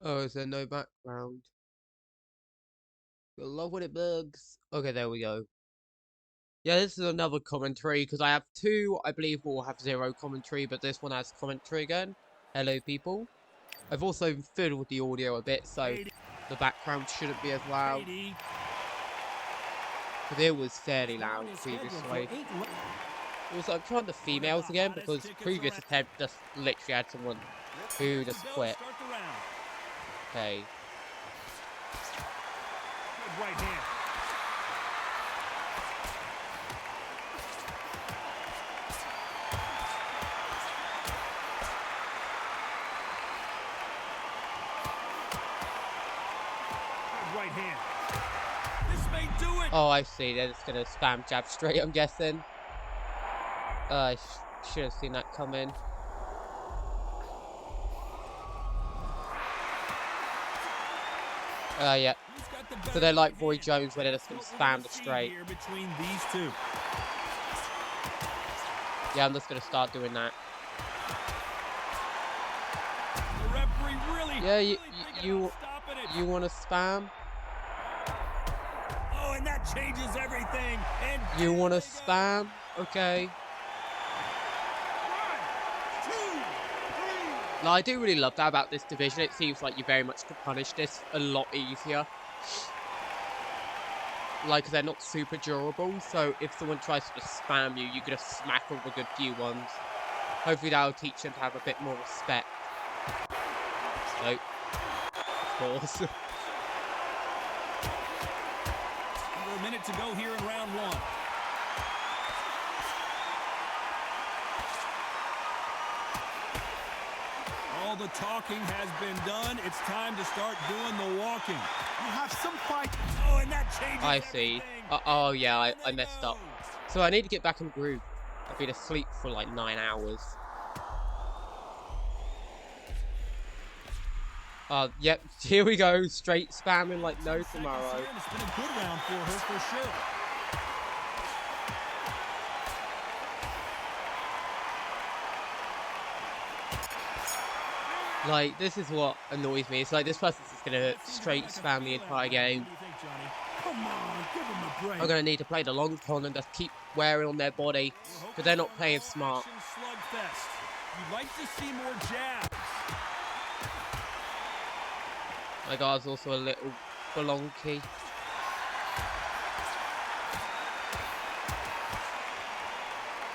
Oh, is there no background? I love when it bugs. Okay, there we go. Yeah, this is another commentary because I have two. I believe will have zero commentary, but this one has commentary again. Hello, people. I've also fiddled the audio a bit, so the background shouldn't be as loud. But it was fairly loud previously. Also, I'm trying the females again because previous attempt just literally had someone who just quit. Okay. Right hand. Right hand. This may do it. Oh, I see. They're just gonna spam jab straight, I'm guessing. I should have seen that coming. Yeah. So they're like Roy Jones, where they're just gonna spam the straight. Between these two. Yeah, I'm just gonna start doing that. The referee really, yeah, you want to spam? Oh, and that changes everything. And you want to spam? Okay. No, I do really love that about this division. It seems like you very much can punish this a lot easier. Like, they're not super durable, so if someone tries to just spam you, you can just smack all the good few ones. Hopefully that'll teach them to have a bit more respect. Nope. Of course. Under a minute to go here in round one. All the talking has been done. It's time to start doing the walking. You have some fight. Oh, and that changes I see. Oh, yeah, I messed up. So I need to get back in the groove. I've been asleep for like 9 hours. Yep, here we go. Straight spamming like no tomorrow. It's been a good round for her for sure. Like, this is what annoys me. It's like this person's just gonna straight spam the entire game. Come on, give him a break. I'm gonna need to play the long con and just keep wearing on their body because they're not playing smart. You'd like to see more jabs. My guard's also a little bolonky.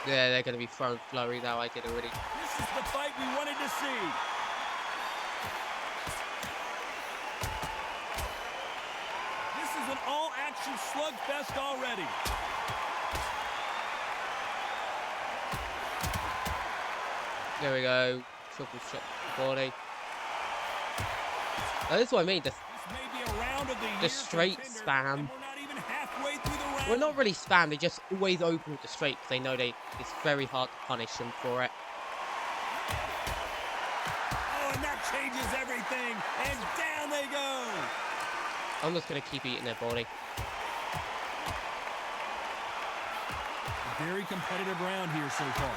Yeah, they're gonna be throwing flurry now. I did already. This is the fight we wanted to see. This is an all-action slugfest already. There we go. Triple shot to the body. Now, this is what I mean. The straight spam. Well, not really spam. They just always open with the straight because they know it's very hard to punish them for it. Oh, and that changes everything. And down they go. I'm just gonna keep eating their body. A very competitive round here so far.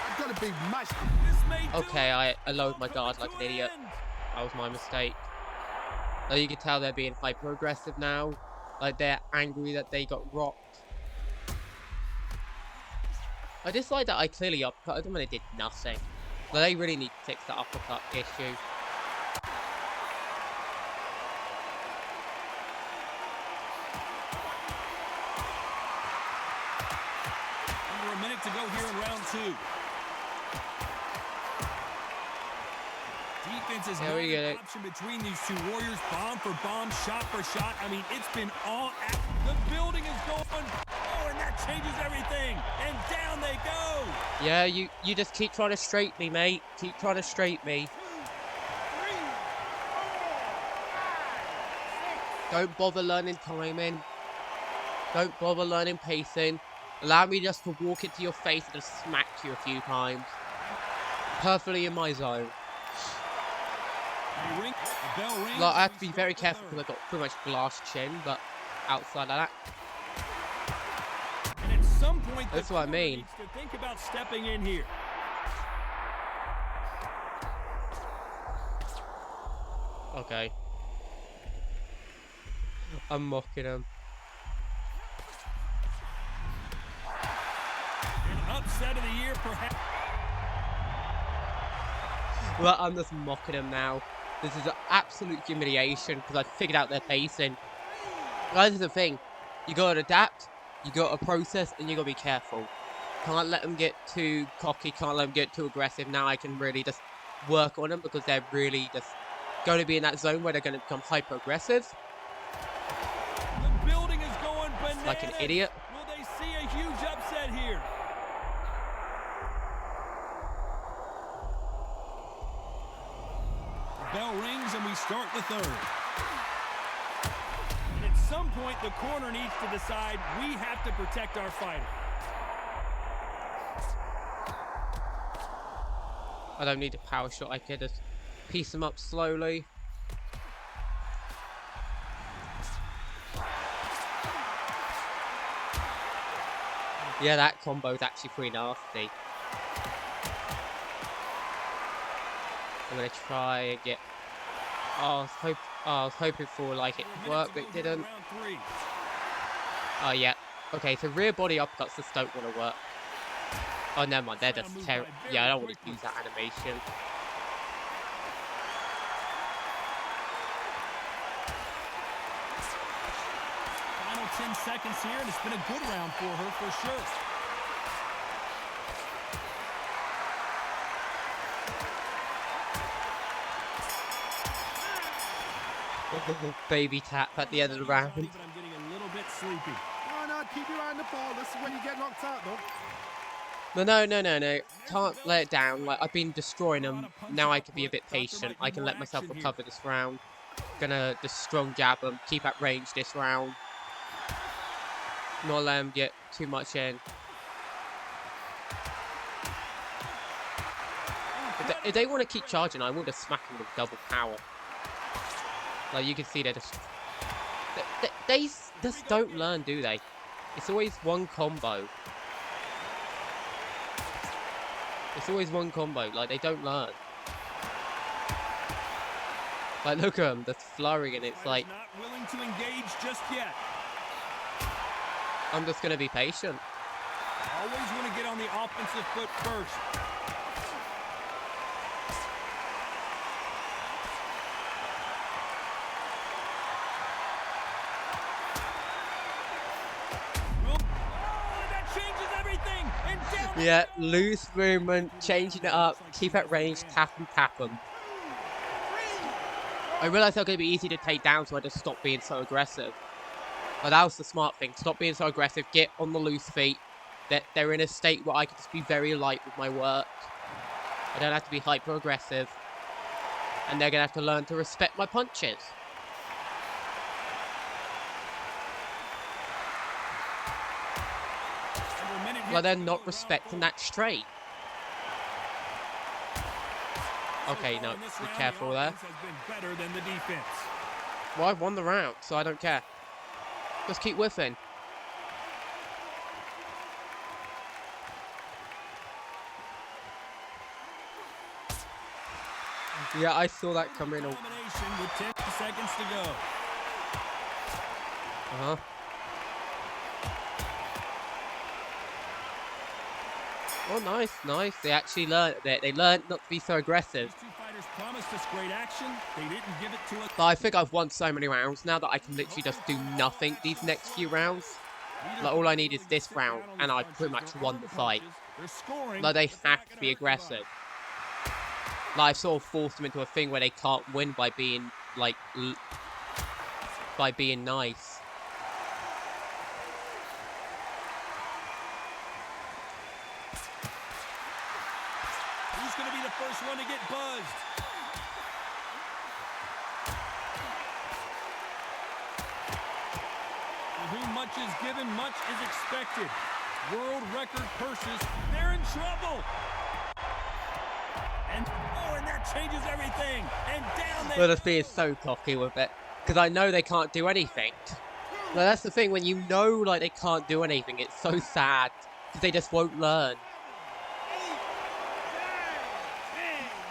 I've got to be much. Okay, I lowered my guard like an idiot. That was my mistake. Now you can tell they're being hyper-aggressive now. Like, they're angry that they got rocked. I dislike that I clearly upcut them and they did nothing. But they really need to fix that uppercut issue. Under a minute to go here in round two. Defense is not an option between these two warriors. Bomb for bomb, shot for shot. I mean, it's been all out. The building is going. Oh, and that changes everything. And down they go. Yeah, you just keep trying to straight me, mate. Keep trying to straight me. 2, 3, 4, 5, 6. Don't bother learning timing. Don't bother learning pacing. Allow me just to walk into your face and just smack you a few times. Perfectly in my zone. Like, I have to be very careful because I've got pretty much glass chin, but outside of that, and at some point, that's what I mean. Needs to think about stepping in here. Okay. I'm mocking him. An upset of the year, perhaps. Well, I'm just mocking him now. This is an absolute humiliation because I figured out their pacing. That's the thing. You gotta adapt, you gotta process, and you gotta be careful. Can't let them get too cocky, can't let them get too aggressive. Now I can really just work on them because they're really just going to be in that zone where they're going to become hyper aggressive. The building is going bananas. Like an idiot. Will they see a huge upset here? The bell rings and we start the third. And at some point, the corner needs to decide we have to protect our fighter. I don't need a power shot. I can just piece them up slowly. Yeah, that combo is actually pretty nasty. I'm gonna try and get. Oh, I was hoping for like it to work, but it didn't. Oh yeah. Okay, so rear body upcuts just don't want to work. Oh, never mind. They're just terrible. Yeah, I don't want to use that animation. Final 10 seconds here, and it's been a good round for her for sure. Baby tap at the end of the round. But I'm getting a little bit sleepy. Why not keep your eye on the ball? This is when you get knocked out, though. No. Can't let it down. Like, I've been destroying them. Now I can be a bit patient. I can let myself recover this round. Gonna just strong jab them. Keep at range this round. Not let them get too much in. If they want to keep charging, I will just smack them with double power. Like, you can see they're just... They just don't learn, do they? It's always one combo. It's always one combo. Like, they don't learn. Like, look at them. They're flurrying, and it's like... Not willing to engage just yet. I'm just going to be patient. Always want to get on the offensive foot first. Yeah, loose movement, changing it up, keep at range, tap them. I realised they're going to be easy to take down, so I just stopped being so aggressive. But that was the smart thing. Stop being so aggressive, get on the loose feet. They're in a state where I can just be very light with my work. I don't have to be hyper aggressive. And they're going to have to learn to respect my punches. Like, they're not respecting that straight. Okay, no, be careful there. Well, I've won the round, so I don't care. Just keep whiffing. Yeah, I saw that come in. With 10 seconds to go. Uh-huh. Oh, nice. They actually learned it. They learned not to be so aggressive. These two fighters promised us great action. They didn't give it to us. But I think I've won so many rounds now that I can literally just do nothing these next few rounds. Like, all I need is this round, and I pretty much won the fight. Like, they have to be aggressive. Like, I've sort of forced them into a thing where they can't win by being, like, by being nice. Who's going to be the first one to get buzzed? For whom much is given, much is expected. World record purses, they're in trouble. And that changes everything. And down they They're just being so cocky with it. Because I know they can't do anything. Like, that's the thing, when you know, like, they can't do anything, it's so sad. Because they just won't learn.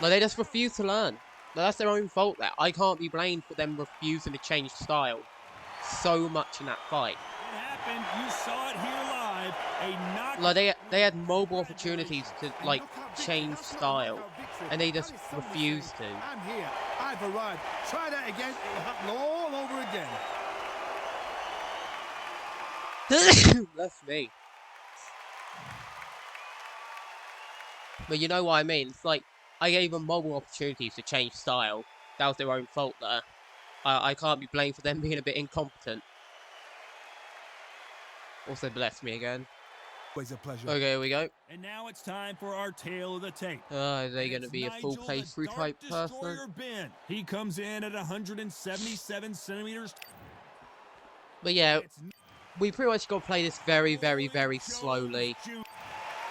Like, they just refuse to learn. That's their own fault there. I can't be blamed for them refusing to change style so much in that fight. It happened. You saw it here live. A knock. Like they had multiple opportunities to like change style, and they just refused to. I'm here. I've arrived. Try that again. It'll happen all over again. That's me. But you know what I mean? It's like I gave them multiple opportunities to change style. That was their own fault there. I can't be blamed for them being a bit incompetent. Also bless me again. Always a pleasure. Okay, here we go. And now it's time for our tale of the tape. Are they going to be a full playthrough type person? Ben. He comes in at 177 centimeters. But yeah, we pretty much got to play this very, very, very slowly.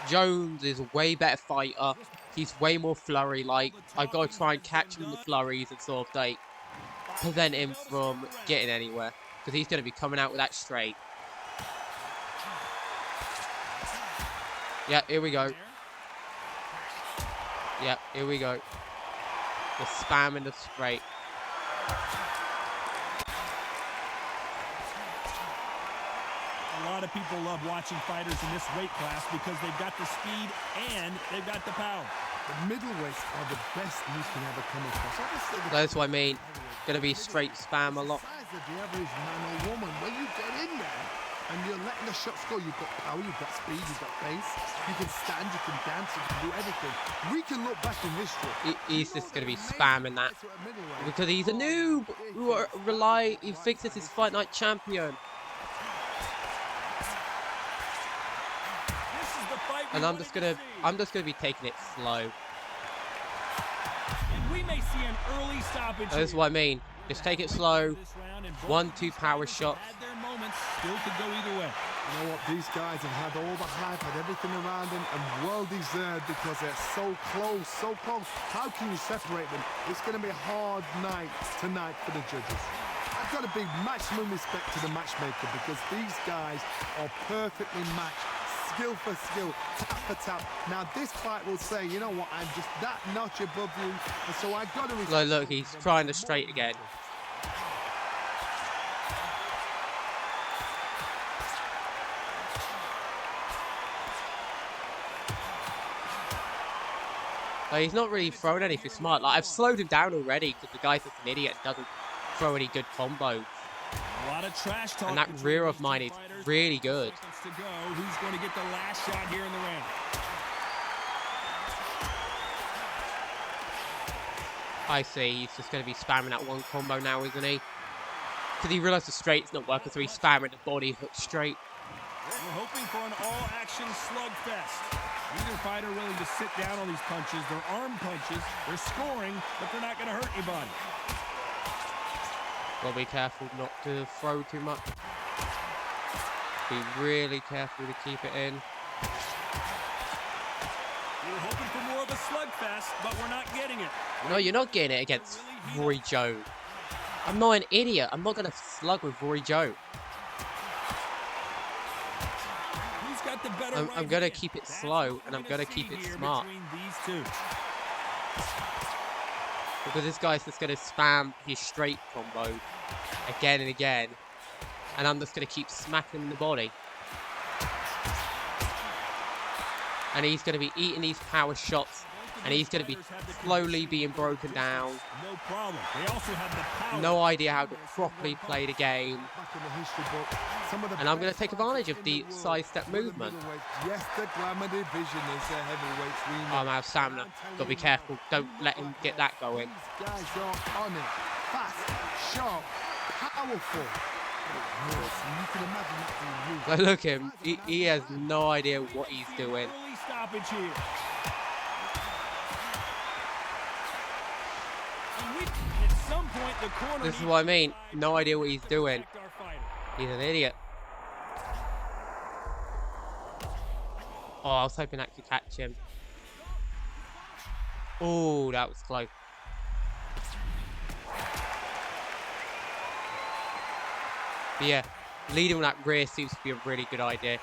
Jones is a way better fighter. He's way more flurry-like. I've got to try and catch him in the flurries and sort of like prevent him from getting anywhere, because he's going to be coming out with that straight. Yeah, here we go. Yeah, here we go. The spam and the straight. A lot of people love watching fighters in this weight class because they've got the speed and they've got the power. The middleweights are the best you can ever come across. That's what I mean. Gonna be straight spam a lot. The size of the average man or woman, when you get in there and you're letting the shots go, you've got power, you've got speed, you've got pace, you can stand, you can dance, you can do everything. We can look back in history. He's just gonna be spamming that because he's a noob who he thinks this is Fight Night champion. And I'm just gonna be taking it slow. And we may see an early stoppage. That's what I mean. Just take it slow. 1-2 power shots. Had their moments, still could go either way. You know what? These guys have had all the hype, had everything around them, and well deserved because they're so close, so close. How can you separate them? It's going to be a hard night tonight for the judges. I've got a big maximum respect to the matchmaker because these guys are perfectly matched. Skill for skill, tap for tap. Now this fight will say, you know what, I'm just that notch above you, and so I got to. Look, he's trying the straight again. Like, he's not really throwing anything smart. Like, I've slowed him down already because the guy's just an idiot and doesn't throw any good combos. A lot of trash talk. And that rear of mine is really good. To go. Who's going to get the last shot here in the round? I see. He's just going to be spamming that one combo now, isn't he? Because he realised the straight's not working, so he's spamming the body hook straight. We're hoping for an all-action slugfest. Neither fighter willing to sit down on these punches. They're arm punches. They're scoring, but they're not going to hurt anybody. Gotta be careful not to throw too much. Be really careful to keep it in. We were hoping for more of a slugfest, but we're not getting it. No, you're not getting it against Rory Jones. I'm not an idiot. I'm not gonna slug with Rory Jones. Who's got the better I'm gonna keep it slow and I'm gonna keep it smart. These two. Because this guy's just gonna spam his straight combo again and again. And I'm just going to keep smacking him in the body. And he's going to be eating these power shots. And he's going to be slowly being broken down. No problem. They also have the power. No idea how to properly play the game. And I'm going to take advantage of the sidestep movement. Yes, the glamour division is a heavyweight. I'm out of stamina. Got to be careful. Don't let him get that going. These guys are on it. Fast, sharp, powerful. But look at him, he has no idea what he's doing. This is what I mean, no idea what he's doing. He's an idiot. Oh, I was hoping that could catch him. Oh, that was close. But yeah, leading on that rear seems to be a really good idea.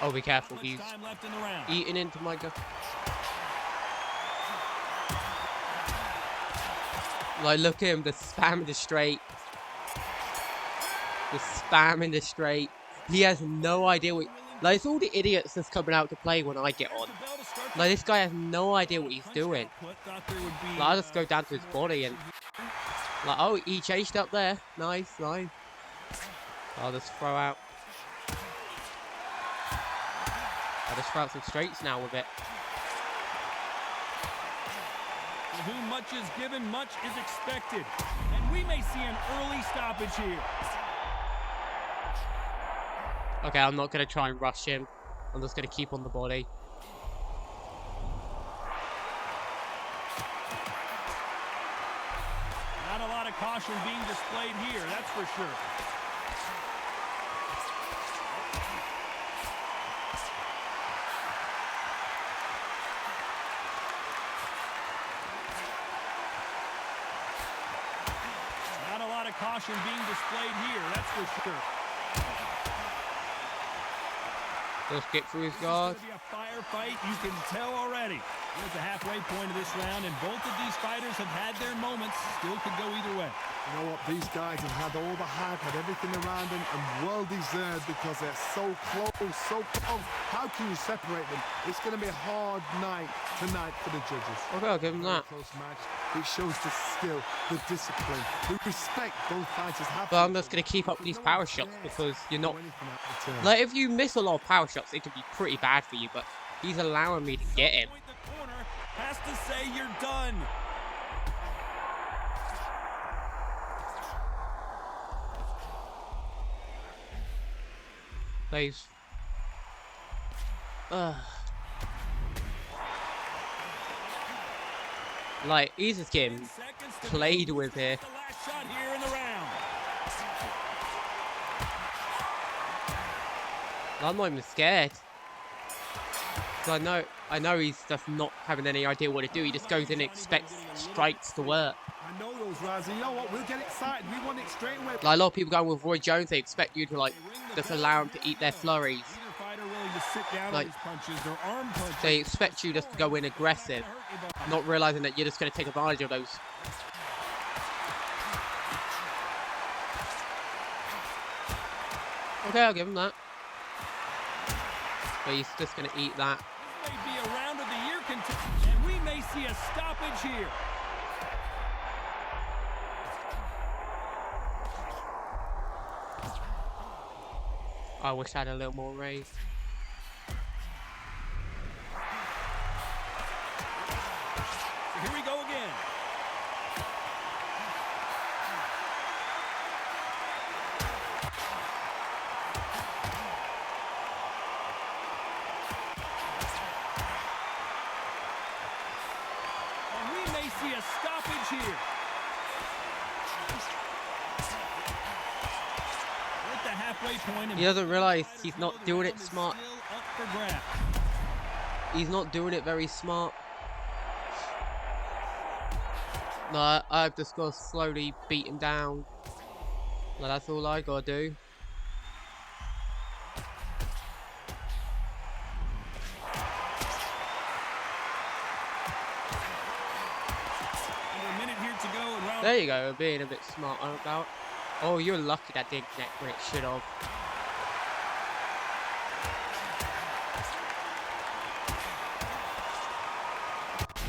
Oh, be careful, he's eating into my gun. Like, look at him, the spam in the straight. The spam in the straight. He has no idea what... Like, it's all the idiots that's coming out to play when I get on. Like, this guy has no idea what he's doing. Like, I'll just go down to his body and... Like, oh, he chased up there. Nice, nice. I'll just throw out... I'll just throw out some straights now with it. To whom much is given, much is expected. And we may see an early stoppage here. Okay, I'm not going to try and rush him. I'm just going to keep on the body. Not a lot of caution being displayed here, that's for sure. Not a lot of caution being displayed here, that's for sure. Just get through his guard. It's going to be a firefight, you can tell already. We're at the halfway point of this round, and both of these fighters have had their moments. Still could go either way. You know what? These guys have had all the hype, had everything around them, and well deserved because they're so close, so close. How can you separate them? It's going to be a hard night tonight for the judges. Okay, I'll give him that. Close match. It shows the skill, the discipline, the respect both fighters have. But I'm just going to keep up with these power shots because you're not... Like, if you miss a lot of power shots, it can be pretty bad for you, but he's allowing me to get him. The corner has to say you're done. Please. Like, he's just getting played with here. The last shot here in the round. I'm not even scared. So I know he's just not having any idea what to do. He just goes in and expects strikes to work. I know those, Razzie. You know what? We'll get excited. We want it straight away. Like, a lot of people going with Roy Jones, they expect you to, like, just allow him to eat their flurries. Either fighter willing to sit down Like, on his punches, their arm punches. They expect you just to go in aggressive, not realizing that you're just going to take advantage of those. Okay, I'll give him that. But he's just going to eat that. This may be a round of the year contest, and we may see a stoppage here. I wish I had a little more raise. So here we go again. And we may see a stoppage here. At the halfway point. He doesn't realize he's not doing it smart. Still up for grabs. He's not doing it very smart. No, I've just got to slowly beat him down. No, that's all I gotta do. Under a minute here to go in round. There you go, being a bit smart about. Oh, you're lucky that didn't connect when it should have.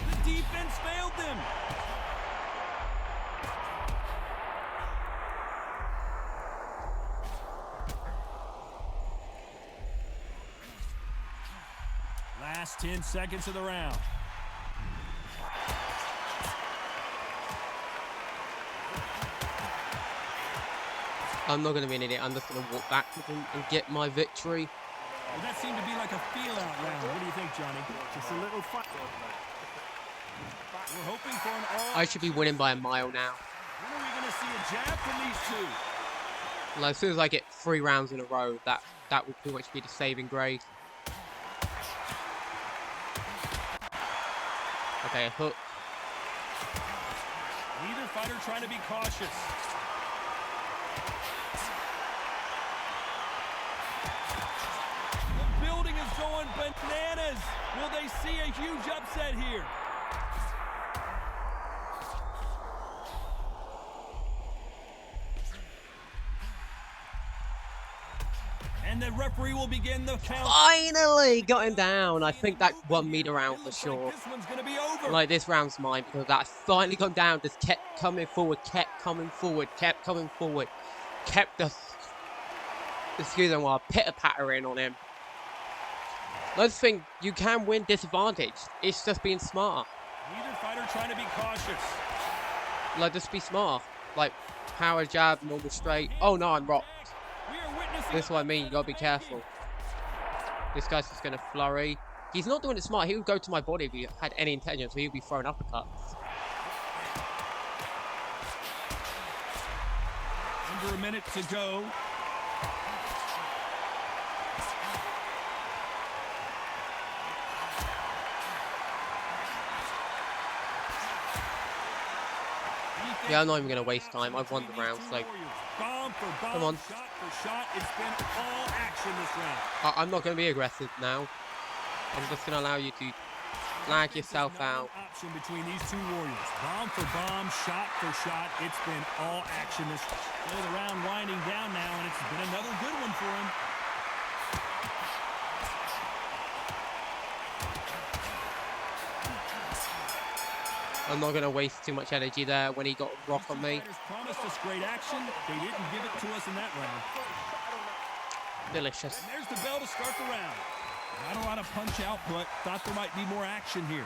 The defense failed them. Last 10 seconds of the round. I'm not gonna be an idiot. I'm just gonna walk backwards and get my victory. Well, that seemed to be like a feel-out round. What do you think, Johnny? Just a little fight. We're hoping for an all. I should be winning by a mile now. When are we going to see a jab from these two? Like, as soon as I get 3 rounds in a row, that would pretty much be the saving grade. Okay, a hook. Neither fighter trying to be cautious. The building is going bananas. Will they see a huge upset here? And the referee will begin the count. Finally got him down. I think that won me the round for sure. This one's gonna be over. Like, this round's mine because that finally gone down. Just kept coming forward, kept coming forward, kept coming forward, kept the, excuse me, while pitter-pattering on him. I just think you can win disadvantage. It's just being smart. Neither fighter trying to be cautious. Like, just be smart. Like, power jab, normal straight. Oh no, I'm rocked. This is what I mean, you gotta be careful. This guy's just gonna flurry. He's not doing it smart. He would go to my body if he had any intention, so he would be throwing uppercuts. Under a minute to go. Yeah, I'm not even gonna waste time. I've won the round, so Bomb for bomb, come on. shot for shot. It's been all action this round. I'm not gonna be aggressive now. I'm just gonna allow you to flag yourself out. Option between these two warriors. Bomb for bomb, shot for shot. It's been all action this. The round winding down now, and it's been another good one for him. I'm not gonna waste too much energy there when he got a rock on me. Promised us great action. They didn't give it to us in that round. Delicious. And there's the bell to start the round. Not a lot of punch output. Thought there might be more action here.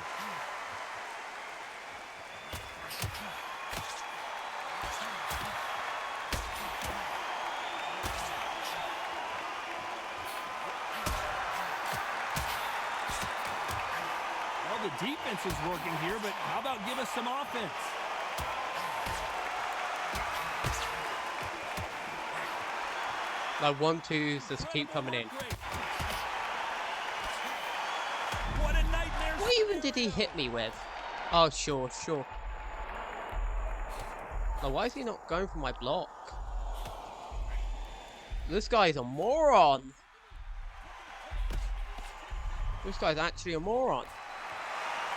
Well, the defense is working here, but how about give us some offense? Like 1-2s just keep coming in. What a nightmare. What even did he hit me with? Oh, sure. Now, why is he not going for my block? This guy's a moron. This guy's actually a moron.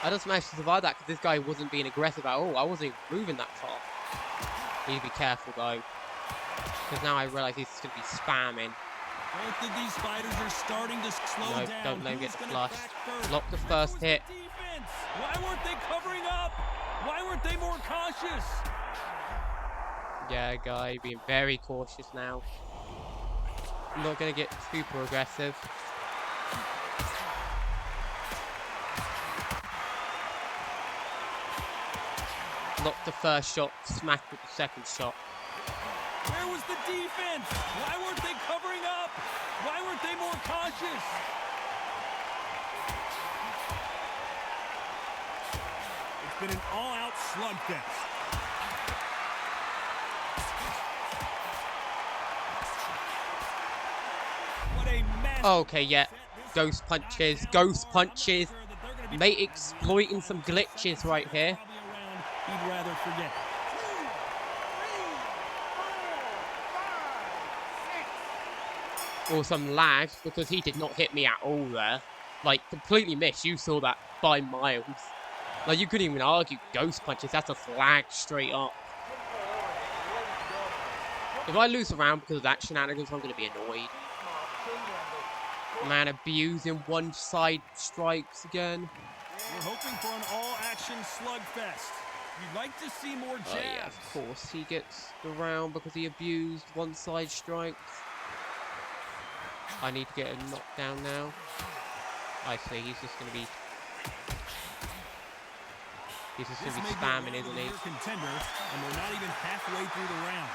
I just managed to survive that because this guy wasn't being aggressive at all. I wasn't even moving that far. Need to be careful though, because now I realise he's just going to be spamming. Both of these fighters are starting to slow No, down. don't let him get Who's the gonna flush. crack first? Block the Where first was the hit. defense? Why weren't they covering up? Why weren't they more cautious? Yeah, guy, being very cautious now. I'm not going to get super aggressive. Block the first shot, smack with the second shot. Where was the defense? Why weren't they covering up? Why weren't they more cautious? It's been an all-out slugfest. What a massive Okay, yeah. set this Ghost punches, ghost punches. Mate exploiting some glitches right here. He'd rather forget. Or some lag, because he did not hit me at all there. Like, completely missed. You saw that by miles. Like, you couldn't even argue ghost punches. That's a lag straight up. If I lose a round because of that shenanigans, I'm going to be annoyed. Man, abusing one-side strikes again. We're hoping for an all-action slugfest. You'd like to see more jabs. Oh yeah, of course. He gets the round because he abused one-side strikes. I need to get him knocked down now. I see, he's just going to be... He's just going to be spamming, isn't he? Contender, and we're not even halfway through the round.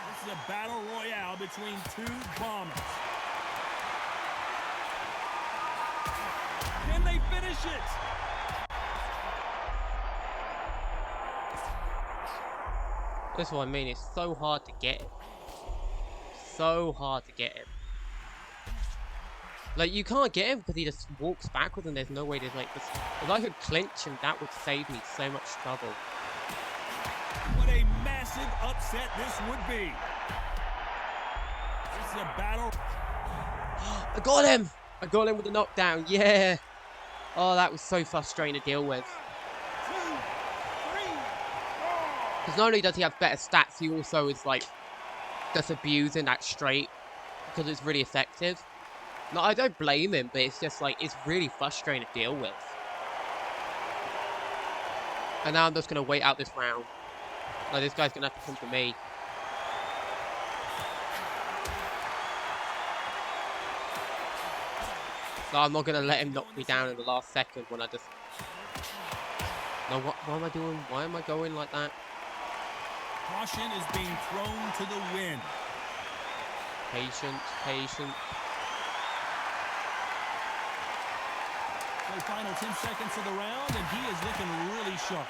This is a battle royale between two bombers. Can they finish it? That's what I mean, it's so hard to get him. So hard to get him. Like, you can't get him because he just walks backwards and there's no way to, like, this. If I could clinch him, that would save me so much trouble. What a massive upset this would be. This is a battle. I got him! I got him with the knockdown, yeah! Oh, that was so frustrating to deal with. Because not only does he have better stats, he also is like just abusing that straight because it's really effective. No, I don't blame him, but it's just like it's really frustrating to deal with. And now I'm just gonna wait out this round. Like this guy's gonna have to come to me. No, I'm not gonna let him knock me down in the last second when I just. No, what am I doing? Why am I going like that? Caution is being thrown to the wind. Patience, patience. So final 10 seconds of the round, and he is looking really sharp.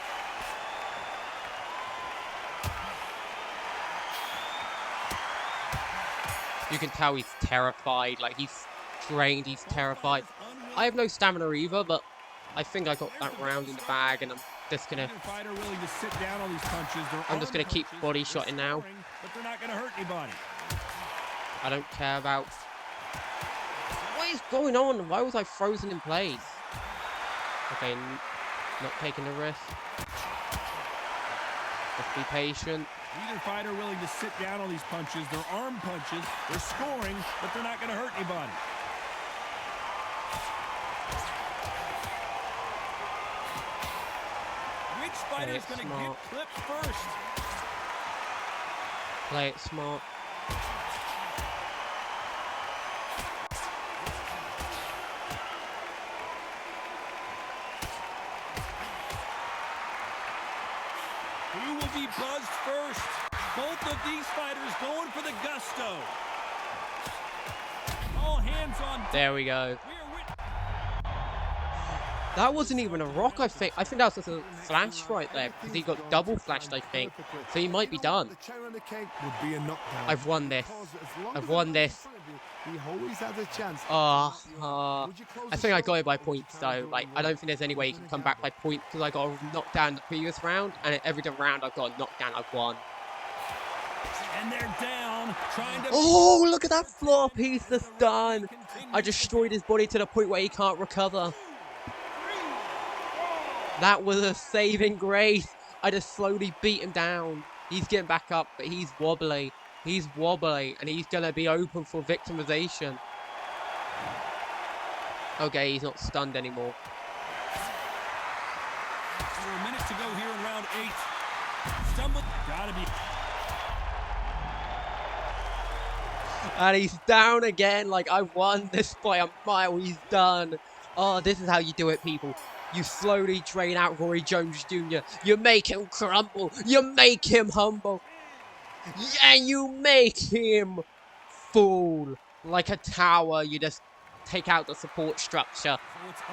You can tell he's terrified. Like he's drained. He's terrified. I have no stamina either, but I think I got that round in the bag, and I'm just gonna. I'm just gonna keep body shotting now. But they're not gonna hurt anybody. I don't care about. What is going on? Why was I frozen in place? Okay, not taking the risk. Just be patient. Neither fighter willing to sit down on these punches. They're arm punches. They're scoring, but they're not going to hurt anybody. Which fighter is going to get clipped first? Play it smart. Who will be buzzed first? Both of these fighters going for the gusto. All hands on. There we go. That wasn't even a rock, I think. I think that was just a flash right there, because he got double flashed, I think. So he might be done. I've won this. I've won this. I think I got it by points, though. Like, I don't think there's any way you can come back by points, because I got a knockdown in the previous round, and every round I've got a knockdown, I've won. And they're down, trying to... Oh, look at that flop he's just done. I destroyed his body to the point where he can't recover. That was a saving grace. I just slowly beat him down. He's getting back up, but he's wobbly. He's wobbly, and he's going to be open for victimization. Okay, he's not stunned anymore. A minute to go here in round 8. Stumbled. Gotta be... And he's down again. Like, I won this by a mile. He's done. Oh, this is how you do it, people. You slowly drain out Roy Jones Jr. You make him crumble. You make him humble. And you make him fall. Like a tower, you just take out the support structure.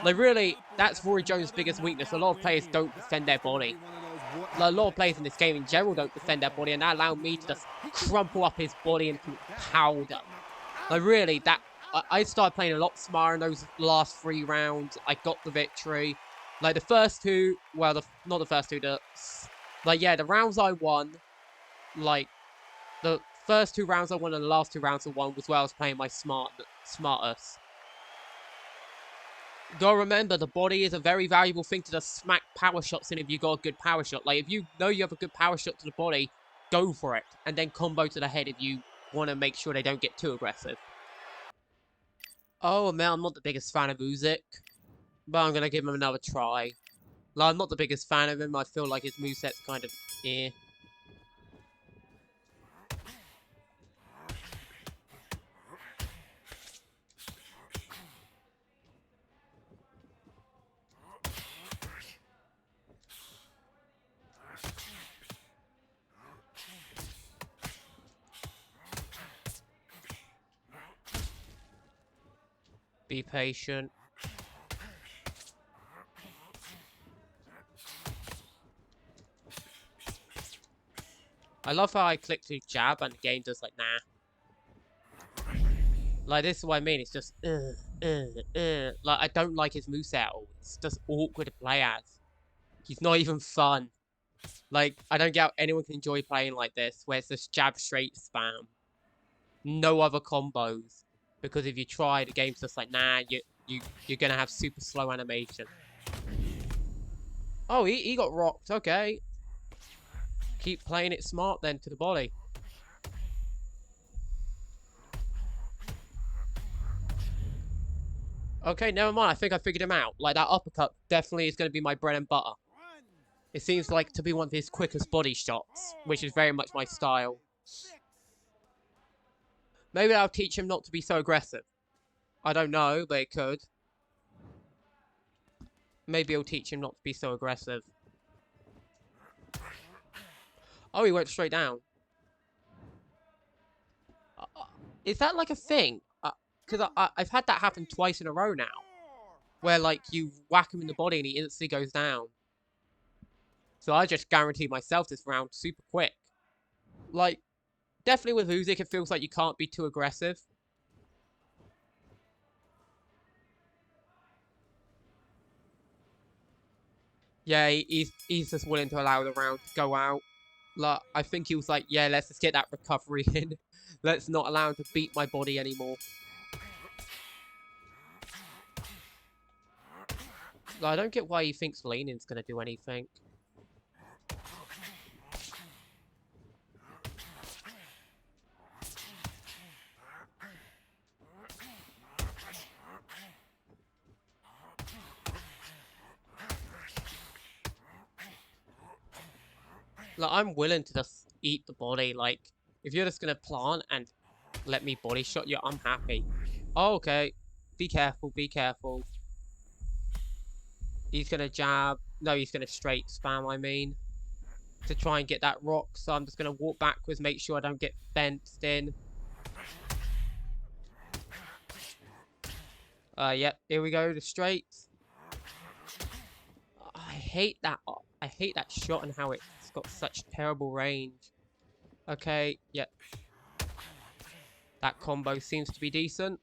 Like, really, that's Roy Jones' biggest weakness. A lot of players don't defend their body. Like, a lot of players in this game in general don't defend their body, and that allowed me to just crumple up his body into powder. Like, really, that... I started playing a lot smarter in those last 3 rounds. I got the victory. Like, the first 2... Well, not the first 2. The rounds I won... Like, the first 2 rounds I won and the last 2 rounds I won was where I was playing my smartest. Gotta remember, the body is a very valuable thing to just smack power shots in if you got a good power shot. Like, if you know you have a good power shot to the body, go for it. And then combo to the head if you want to make sure they don't get too aggressive. Oh, man, I'm not the biggest fan of Usyk. But I'm gonna give him another try. Like, I'm not the biggest fan of him. I feel like his moveset's kind of... eh. Be patient. I love how I click to jab and the game does like, nah. Like, this is what I mean. It's just, Like, I don't like his moveset at all. It's just awkward to play as. He's not even fun. Like, I don't get how anyone can enjoy playing like this, where it's just jab straight spam. No other combos. Because if you try, the game's just like, nah, you're gonna have super slow animation. Oh, he got rocked. Okay. keep playing it smart then to the body. Okay, never mind. I think I figured him out. Like, that uppercut definitely is going to be my bread and butter. It seems like to be one of his quickest body shots, which is very much my style. Maybe I'll teach him not to be so aggressive. I don't know, but it could. Maybe I'll teach him not to be so aggressive. Oh, he went straight down. Is that like a thing? Because I've had that happen twice in a row now. Where, like, you whack him in the body and he instantly goes down. So I just guaranteed myself this round super quick. Like, definitely with Usyk, it feels like you can't be too aggressive. Yeah, he's just willing to allow the round to go out. Like, I think he was like, yeah, let's just get that recovery in. Let's not allow him to beat my body anymore. Like, I don't get why he thinks leaning's gonna do anything. Like, I'm willing to just eat the body. Like, if you're just gonna plant and let me body shot you, I'm happy. Oh, okay. Be careful, be careful. He's gonna jab. No, he's gonna straight spam, I mean. To try and get that rock. So I'm just gonna walk backwards, make sure I don't get fenced in. Yep, here we go, the straights. I hate that shot and how it's got such terrible range. Okay, yep. That combo seems to be decent.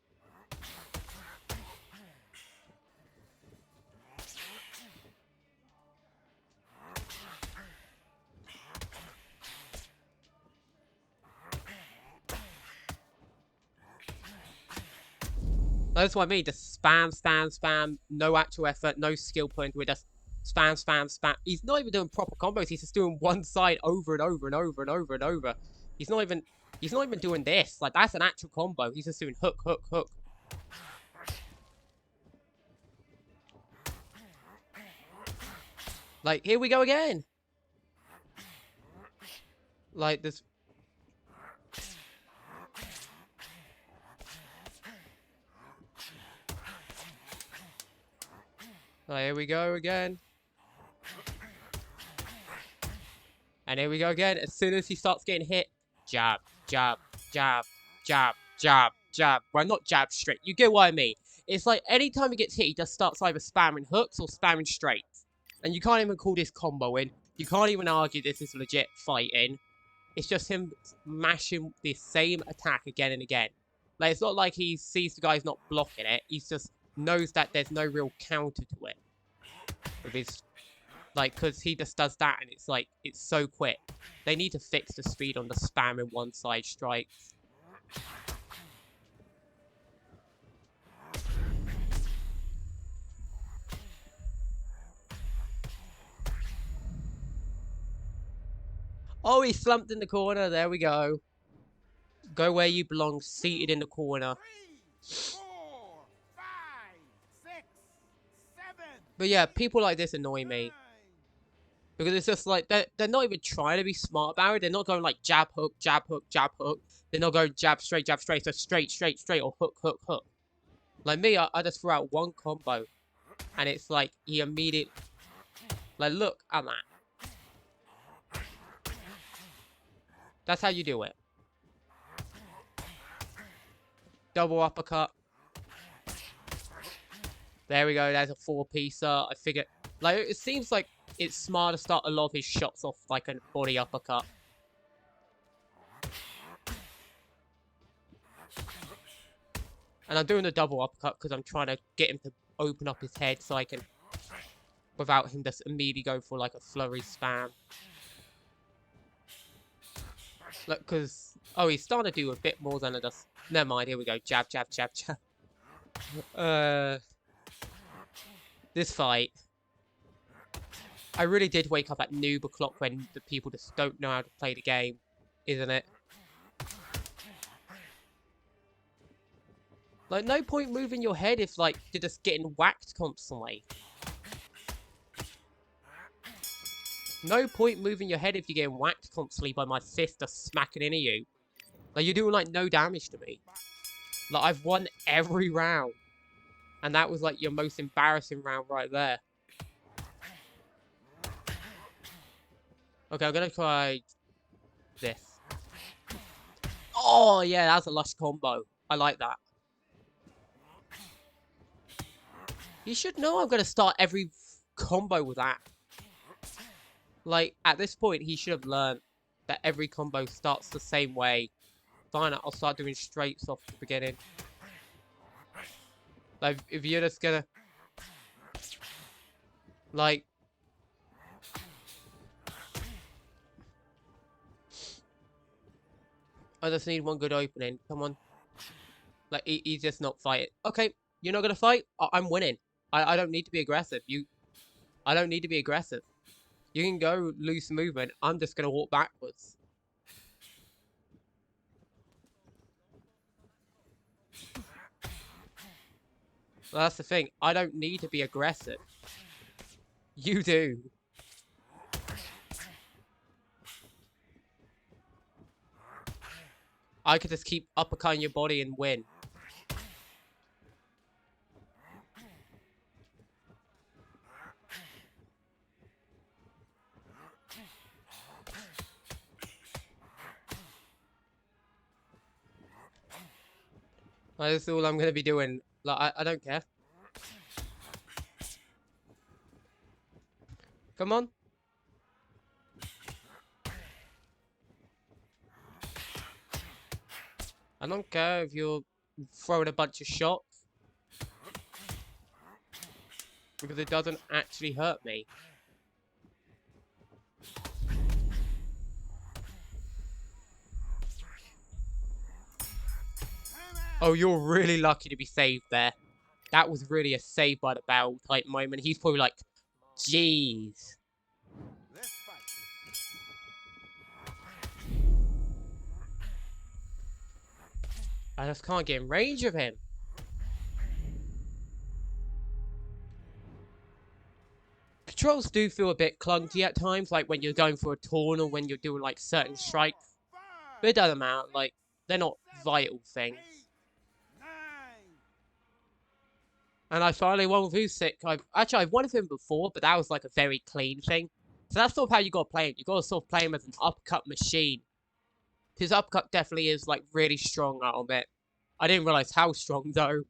That's what I mean, just spam, spam, spam, no actual effort, no skill put into it, just spam, spam, spam. He's not even doing proper combos, he's just doing one side over and over and over and over and over. He's not even doing this. Like, that's an actual combo. He's just doing hook, hook, hook. Like, here we go again. Like, this. Here we go again. And here we go again. As soon as he starts getting hit, jab, jab, jab, jab, jab, jab. Well, not jab straight. You get what I mean. It's like anytime he gets hit, he just starts either spamming hooks or spamming straights. And you can't even call this comboing. You can't even argue this is legit fighting. It's just him mashing the same attack again and again. Like, it's not like he sees the guy's not blocking it. He just knows that there's no real counter to it. With his, like, because he just does that and it's like, it's so quick. They need to fix the speed on the spamming one side strikes. Oh, he slumped in the corner. There we go. Go where you belong, seated in the corner. 3, 4, 5, 6, 7. But yeah, people like this annoy me. Because it's just like, they're not even trying to be smart about it. They're not going like jab, hook, jab, hook, jab, hook. They're not going jab, straight, so straight, straight, straight, or hook, hook, hook. Like me, I just throw out one combo. And it's like, he immediately... Like, look at that. That's how you do it. Double uppercut. There we go, there's a four-piecer. I figured... Like, it seems like it's smart to start a lot of his shots off like a body uppercut. And I'm doing the double uppercut because I'm trying to get him to open up his head so I can... Without him just immediately go for like a flurry spam. Look, because... Oh, he's starting to do a bit more than a just... Never mind, here we go. Jab, jab, jab, jab. This fight. I really did wake up at noob o'clock when the people just don't know how to play the game, isn't it? Like, no point moving your head if, like, you're just getting whacked constantly. No point moving your head if you're getting whacked constantly by my sister smacking into you. Like, you're doing, like, no damage to me. Like, I've won every round. And that was, like, your most embarrassing round right there. Okay, I'm gonna try this. Oh, yeah, that's a lush combo. I like that. You should know I'm gonna start every combo with that. Like, at this point, he should have learned that every combo starts the same way. Fine, I'll start doing straights off the beginning. Like, if you're just gonna... Like... I just need one good opening. Come on. Like, he's just not fighting. Okay, you're not gonna fight? I'm winning. I don't need to be aggressive. I don't need to be aggressive. You can go loose movement. I'm just gonna walk backwards. Well, that's the thing. I don't need to be aggressive. You do. I could just keep uppercutting your body and win. Like, that's all I'm gonna be doing. Like, I don't care. Come on. I don't care if you're throwing a bunch of shots. Because it doesn't actually hurt me. Oh, you're really lucky to be saved there. That was really a save by the bell type moment. He's probably like, jeez. I just can't get in range of him. Controls do feel a bit clunky at times, like when you're going for a taunt or when you're doing like certain strikes. But it doesn't matter, like, they're not vital things. And I finally won with Usyk. I've won with him before, but that was like a very clean thing. So that's sort of how you gotta play him. You gotta sort of play him as an uppercut machine. His uppercut definitely is like really strong, I'll admit. I didn't realize how strong though.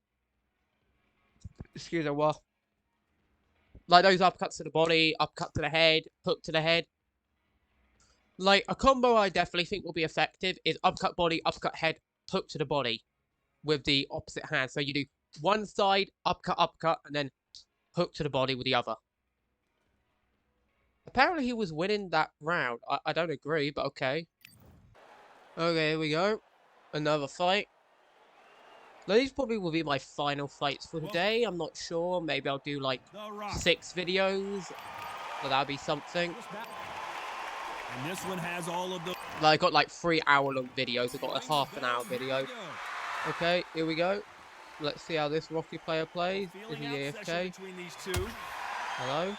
Excuse me, what? Like those uppercuts to the body, uppercut to the head, hook to the head. Like a combo I definitely think will be effective is uppercut body, uppercut head, hook to the body with the opposite hand. So you do one side, uppercut, uppercut, and then hook to the body with the other. Apparently he was winning that round. I don't agree, but okay. Okay, here we go. Another fight. These probably will be my final fights for today. I'm not sure. Maybe I'll do like 6 videos. But that'll be something. And this one has all of the... Like, I got like 3-hour-long videos. I got a half-an-hour video. Okay, here we go. Let's see how this Rocky player plays. Is he AFK? Hello?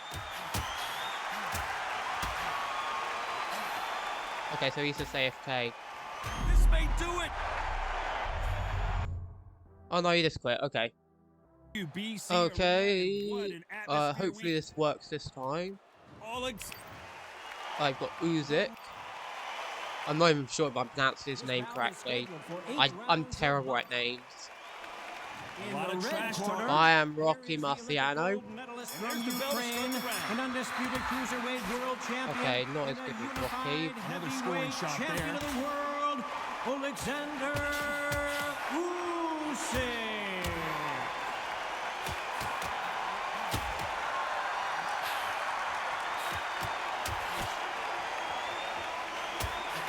Okay, so he's just AFK. This may do it. Oh no, he just quit. Okay. Okay. Hopefully this works this time. I've got Usyk. I'm not even sure if I'm pronouncing his name correctly. I'm terrible at names. I am Rocky Marciano. Okay, not as good as Rocky. Another scoring shot there.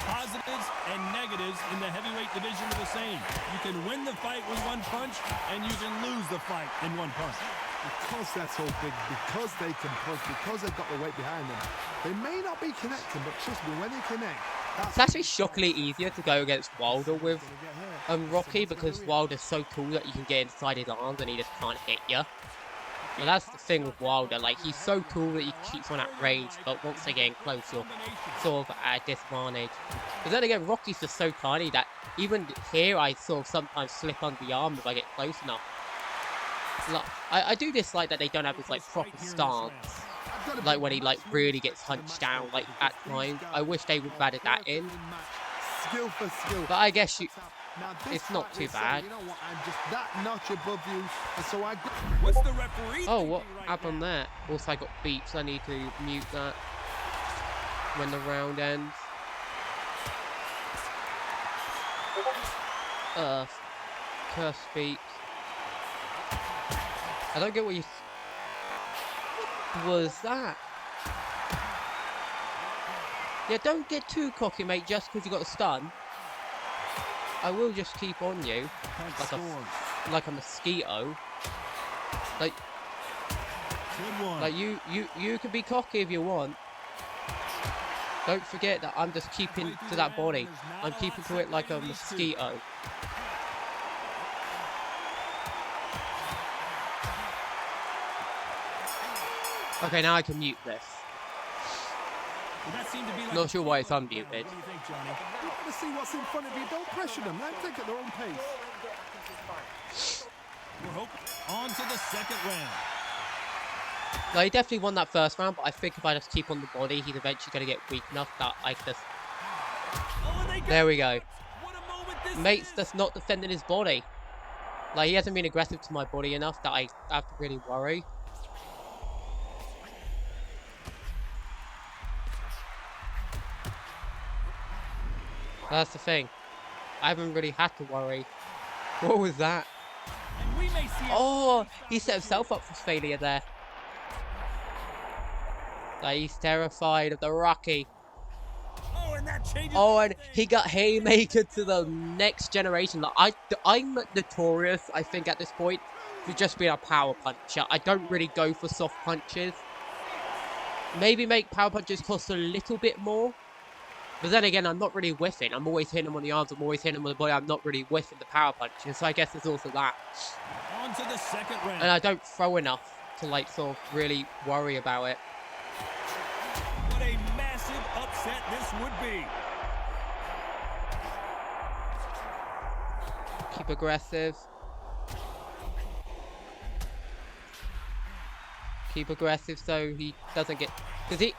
Positives and negatives in the heavyweight division are the same. You can win the fight with one punch, and you can lose the fight in one punch. Because they're so big, because they can punch, because they've got the weight behind them, they may not be connecting, but trust me, when they connect, It's actually shockingly easier to go against Wilder with Rocky, because Wilder's so tall that you can get inside his arms and he just can't hit you. But that's the thing with Wilder, like, he's so tall that he keeps on at range, but once they get in close, you're sort of at a disadvantage. But then again, Rocky's just so tiny that even here, I sort of sometimes slip under the arm if I get close enough. Like, I do dislike that they don't have this, like, proper stance. Like, when he, like, really gets hunched down, like, at times. I wish they would have added that in. Skill for skill. But I guess it's not too bad. You know what, I'm just that notch above you, and so I... What's the referee Oh, what thinking right happened now? there? Also, I got beeps. I need to mute that when the round ends. Curse beeps. I don't get what you... was that? Yeah, don't get too cocky, mate, just because you got a stun. I will just keep on you. Like a mosquito. Like you can be cocky if you want. Don't forget that I'm just keeping to that body. I'm keeping to it like a mosquito. Okay, now I can mute this. Not sure why it's unmuted. You want to see what's in front of you, don't pressure them, let them take at their own pace. We're hoping on to the second round. No, he definitely won that first round, but I think if I just keep on the body, he's eventually going to get weak enough that I just... There we go. Mate's just not defending his body. Like, he hasn't been aggressive to my body enough that I have to really worry. That's the thing. I haven't really had to worry. What was that? Oh, he set himself up for failure there. Like, he's terrified of the Rocky. Oh, and he got haymaker to the next generation. Like, I'm notorious, I think, at this point, for just being a power puncher. I don't really go for soft punches. Maybe make power punches cost a little bit more. But then again, I'm not really whiffing. I'm always hitting him on the arms. I'm always hitting him on the body. I'm not really whiffing the power punches. So I guess there's also that. On to the second round. And I don't throw enough to, like, sort of really worry about it. What a massive upset this would be. Keep aggressive. Keep aggressive so he doesn't get... Because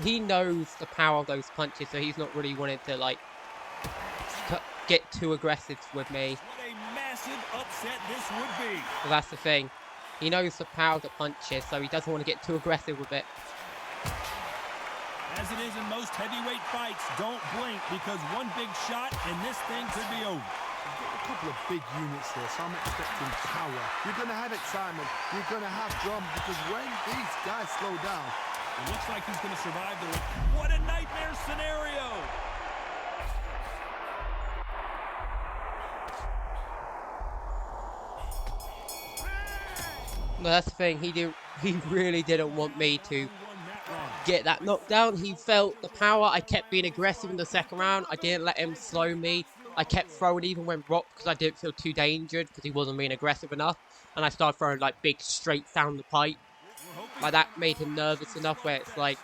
he knows the power of those punches, so he's not really wanting to, like, get too aggressive with me. What a massive upset this would be. So that's the thing. He knows the power of the punches, so he doesn't want to get too aggressive with it. As it is in most heavyweight fights, don't blink, because one big shot and this thing could be over. A couple of big units here, so I'm expecting power. You're going to have excitement. You're going to have drama, because when these guys slow down, it looks like he's going to survive the... What a nightmare scenario! No, that's the thing. He really didn't want me to get that knockdown. He felt the power. I kept being aggressive in the second round. I didn't let him slow me. I kept throwing even when rocked because I didn't feel too dangerous because he wasn't being aggressive enough. And I started throwing, like, big straight down the pipe. Like, that made him nervous enough where it's like,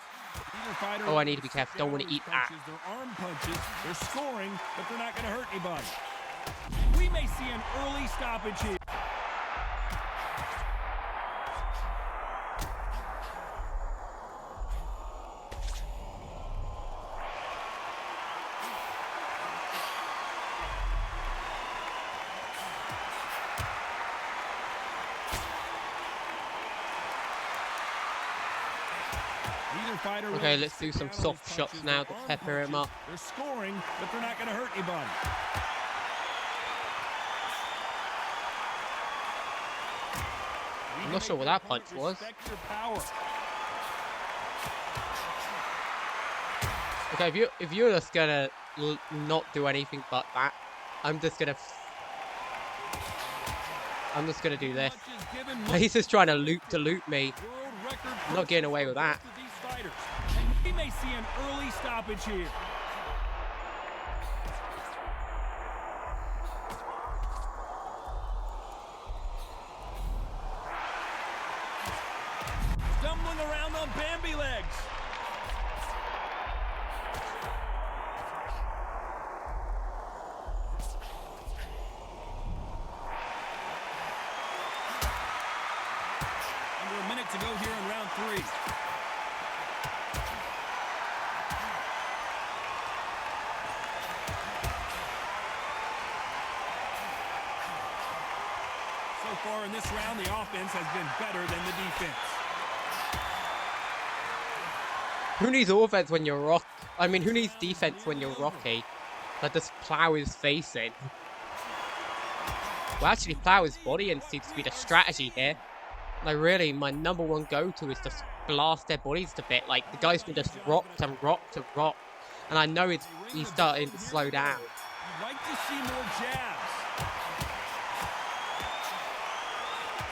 oh, I need to be careful. Don't want to eat that. They're arm punches. They're scoring, but they're not going to hurt anybody. We may see an early stoppage here. Okay, let's do some soft shots now to pepper him up. They're scoring, but they're not going to hurt anybody. I'm not sure what that punch was. Okay, if you're just gonna not do anything but that, I'm just gonna... I'm just gonna do this. Much is given, He's just trying to loop me. world record I'm not getting away for with that. both of these fighters. And we may see an early stoppage here. Stumbling around on Bambi legs. Under a minute to go here in round 3. So far in this round, the offense has been better than the defense. Who needs offense when you're rock? I mean, who needs defense when you're Rocky? Like, just plow his face in. Well, actually, plow his body in seems to be the strategy here. Like, really, my number one go-to is just blast their bodies to bit. Like, the guy's been just rocked and rocked and rocked. And I know he's starting to slow down. You'd like to see more jabs.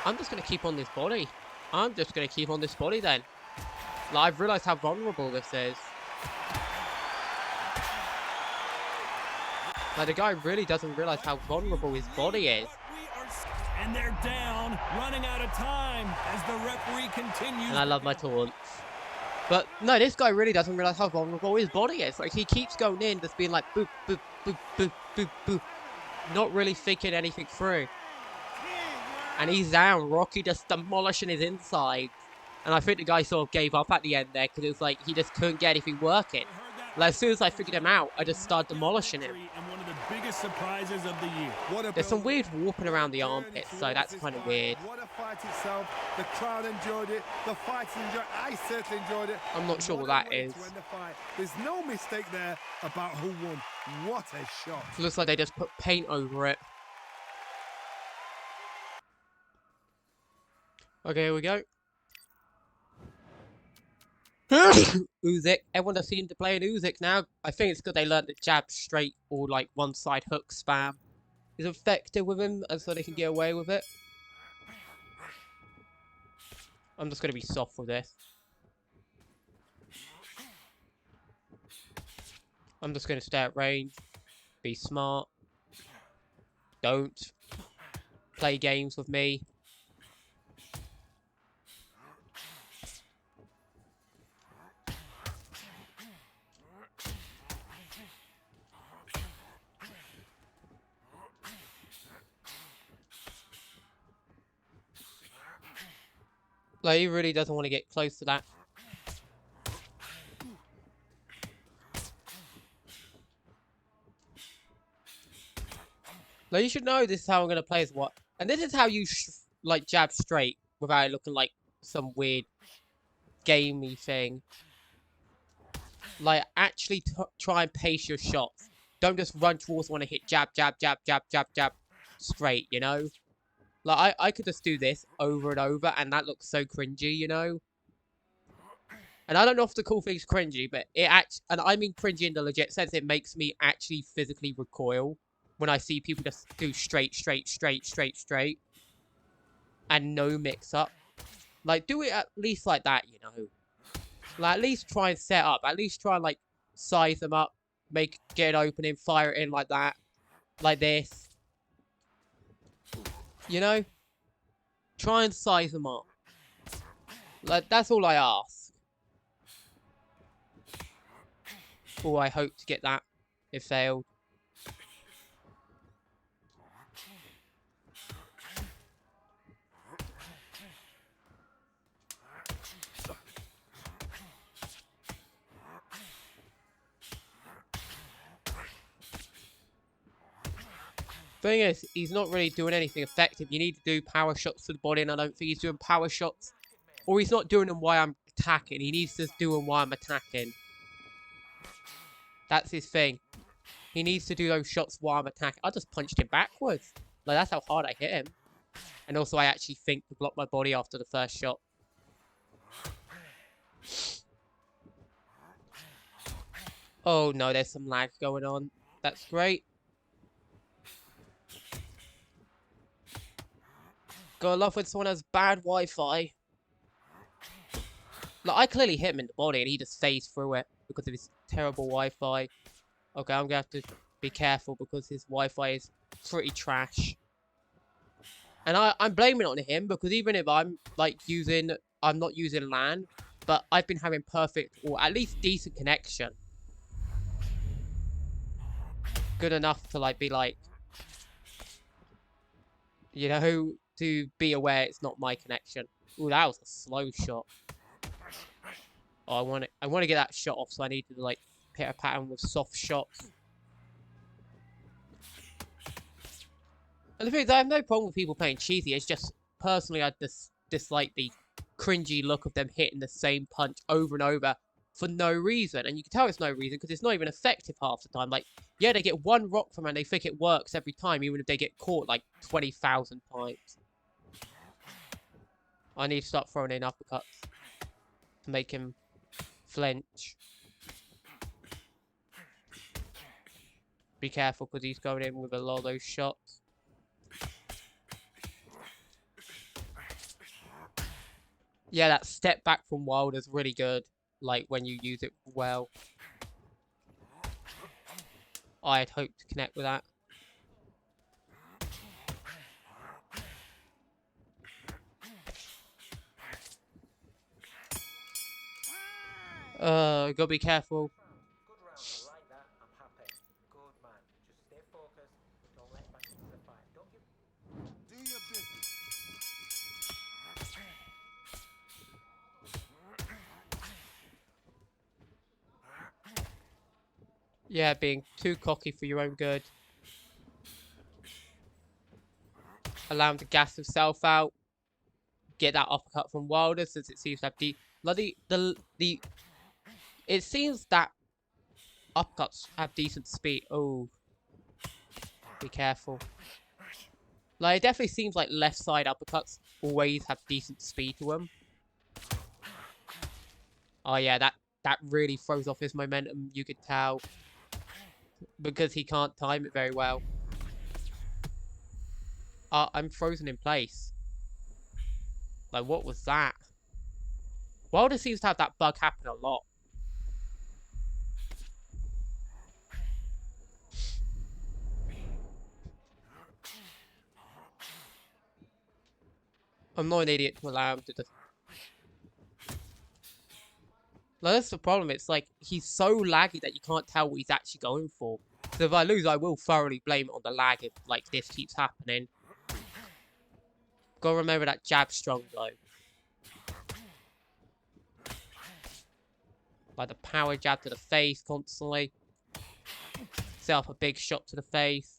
I'm just going to keep on this body. I'm just going to keep on this body then. Like, I've realised how vulnerable this is. Like, the guy really doesn't realise how vulnerable his body is. And they're down, running out of time as the referee continues. And I love my taunts. But, no, this guy really doesn't realise how vulnerable his body is. Like, he keeps going in, just being like, boop, boop, boop, boop, boop, boop. Not really thinking anything through. And he's down. Rocky just demolishing his inside. And I think the guy sort of gave up at the end there because it was like he just couldn't get anything working. Like, as soon as I figured him out, I just started demolishing him. And one of the biggest surprises of the year. There's some weird warping around the armpits, so that's kind of weird. What a fight itself. The crowd enjoyed it. The fighters enjoyed it. I certainly enjoyed it. I'm not sure what that is. There's no mistake there about who won. What a shot. It looks like they just put paint over it. Okay, here we go. Usyk. Everyone does seem to play an Usyk now. I think it's because they learned that jab straight or like one side hook spam is effective with him, and so they can get away with it. I'm just gonna be soft with this. I'm just gonna stay at range. Be smart. Don't play games with me. Like, he really doesn't want to get close to that. Like, you should know this is how I'm going to play as what. And this is how you, like, jab straight without it looking like some weird gamey thing. Like, actually try and pace your shots. Don't just run towards one and hit jab, jab, jab, jab, jab, jab straight, you know? Like, I could just do this over and over, and that looks so cringy, you know? And I don't know if the cool thing's cringy, but it and I mean cringy in the legit sense, it makes me actually physically recoil when I see people just do straight, straight, straight, straight, straight. And no mix-up. Like, do it at least like that, you know? Like, at least try and set up. At least try and, like, size them up. Get an opening, fire it in like that. Like this. You know? Try and size them up. Like, that's all I ask. Oh, I hope to get that. It failed. Thing is, he's not really doing anything effective. You need to do power shots to the body, and I don't think he's doing power shots. Or he's not doing them while I'm attacking. He needs to do them while I'm attacking. That's his thing. He needs to do those shots while I'm attacking. I just punched him backwards. Like, that's how hard I hit him. And also, I actually think to block my body after the first shot. Oh, no, there's some lag going on. That's great. Gotta love when someone has bad Wi-Fi. Like, I clearly hit him in the body and he just phased through it because of his terrible Wi-Fi. Okay, I'm gonna have to be careful because his Wi-Fi is pretty trash. And I'm blaming it on him because even if I'm not using LAN, but I've been having perfect or at least decent connection. Good enough to like be like, you know, to be aware it's not my connection. Ooh, that was a slow shot. Oh, I want to get that shot off, so I need to like hit a pattern with soft shots. And the thing is, I have no problem with people playing cheesy. It's just personally, I dislike the cringy look of them hitting the same punch over and over for no reason. And you can tell it's no reason because it's not even effective half the time. Like, yeah, they get one rock from and they think it works every time, even if they get caught like 20,000 times. I need to start throwing in uppercuts to make him flinch. Be careful because he's going in with a lot of those shots. Yeah, that step back from Wilder's really good. Like, when you use it well. I had hoped to connect with that. Gotta be careful. Good round, I like that. I'm happy. Good man. Just stay focused. Don't let back into the fight. Don't give. Do your business. Yeah, being too cocky for your own good. Allow him to gas himself out. Get that uppercut from Wilder since it seems to have it seems that uppercuts have decent speed. Oh, be careful. Like, it definitely seems like left side uppercuts always have decent speed to them. Oh yeah, that really throws off his momentum, you could tell. Because he can't time it very well. I'm frozen in place. Like, what was that? Wilder seems to have that bug happen a lot. I'm not an idiot to allow him to just... Like, that's the problem. It's like, he's so laggy that you can't tell what he's actually going for. So if I lose, I will thoroughly blame it on the lag if, like, this keeps happening. Gotta remember that jab strong, though. Like, the power jab to the face constantly. Set up a big shot to the face.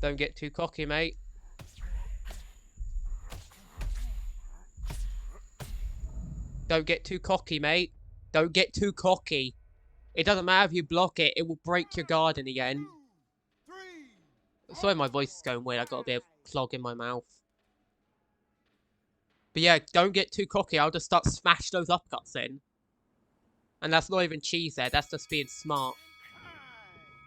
Don't get too cocky, mate. Don't get too cocky, mate. Don't get too cocky. It doesn't matter if you block it, it will break your guard in the end. Sorry, my voice is going weird. I've got a bit of clog in my mouth. But yeah, don't get too cocky. I'll just start smash those uppercuts in. And that's not even cheese there. That's just being smart.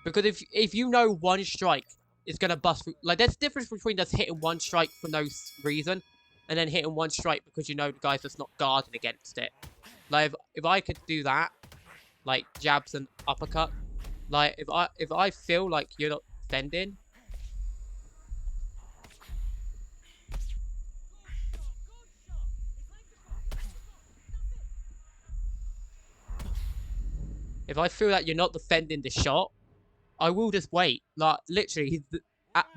Because if you know one strike is going to bust through... Like, there's a difference between just hitting one strike for no reason and then hitting one strike because you know the guy's just not guarding against it. Like, if I could do that, like, jabs and uppercut, like, if I feel like you're not defending... If I feel that you're not defending the shot, I will just wait. Like, literally,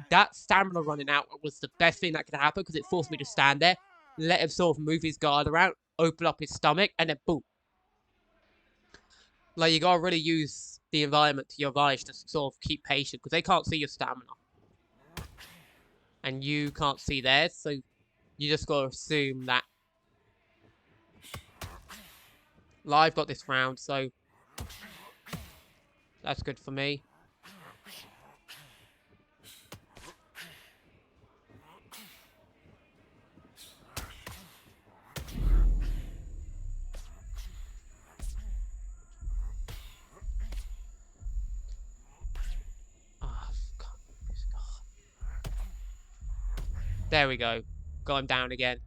that stamina running out was the best thing that could happen because it forced me to stand there, let him sort of move his guard around, open up his stomach, and then boom. Like, you gotta really use the environment to your advantage to sort of keep patient because they can't see your stamina. And you can't see theirs, so you just gotta assume that. Like, I've got this round, so that's good for me. There we go. Got him down again.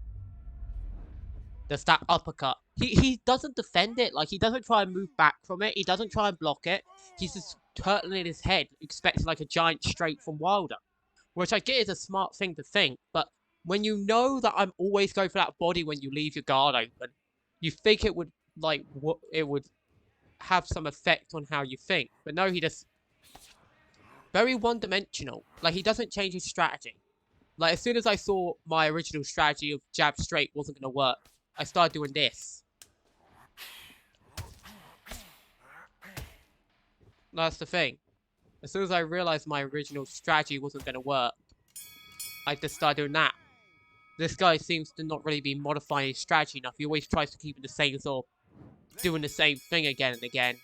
There's that uppercut. He doesn't defend it. Like, he doesn't try and move back from it. He doesn't try and block it. He's just turtling his head, expecting like a giant straight from Wilder. Which I get is a smart thing to think, but when you know that I'm always going for that body when you leave your guard open, you think it would, like, what it would have some effect on how you think. But no, he just... very one-dimensional. Like, he doesn't change his strategy. Like, as soon as I saw my original strategy of jab straight wasn't going to work, I started doing this. That's the thing. As soon as I realized my original strategy wasn't going to work, I just started doing that. This guy seems to not really be modifying his strategy enough. He always tries to keep it the same sort of doing the same thing again and again.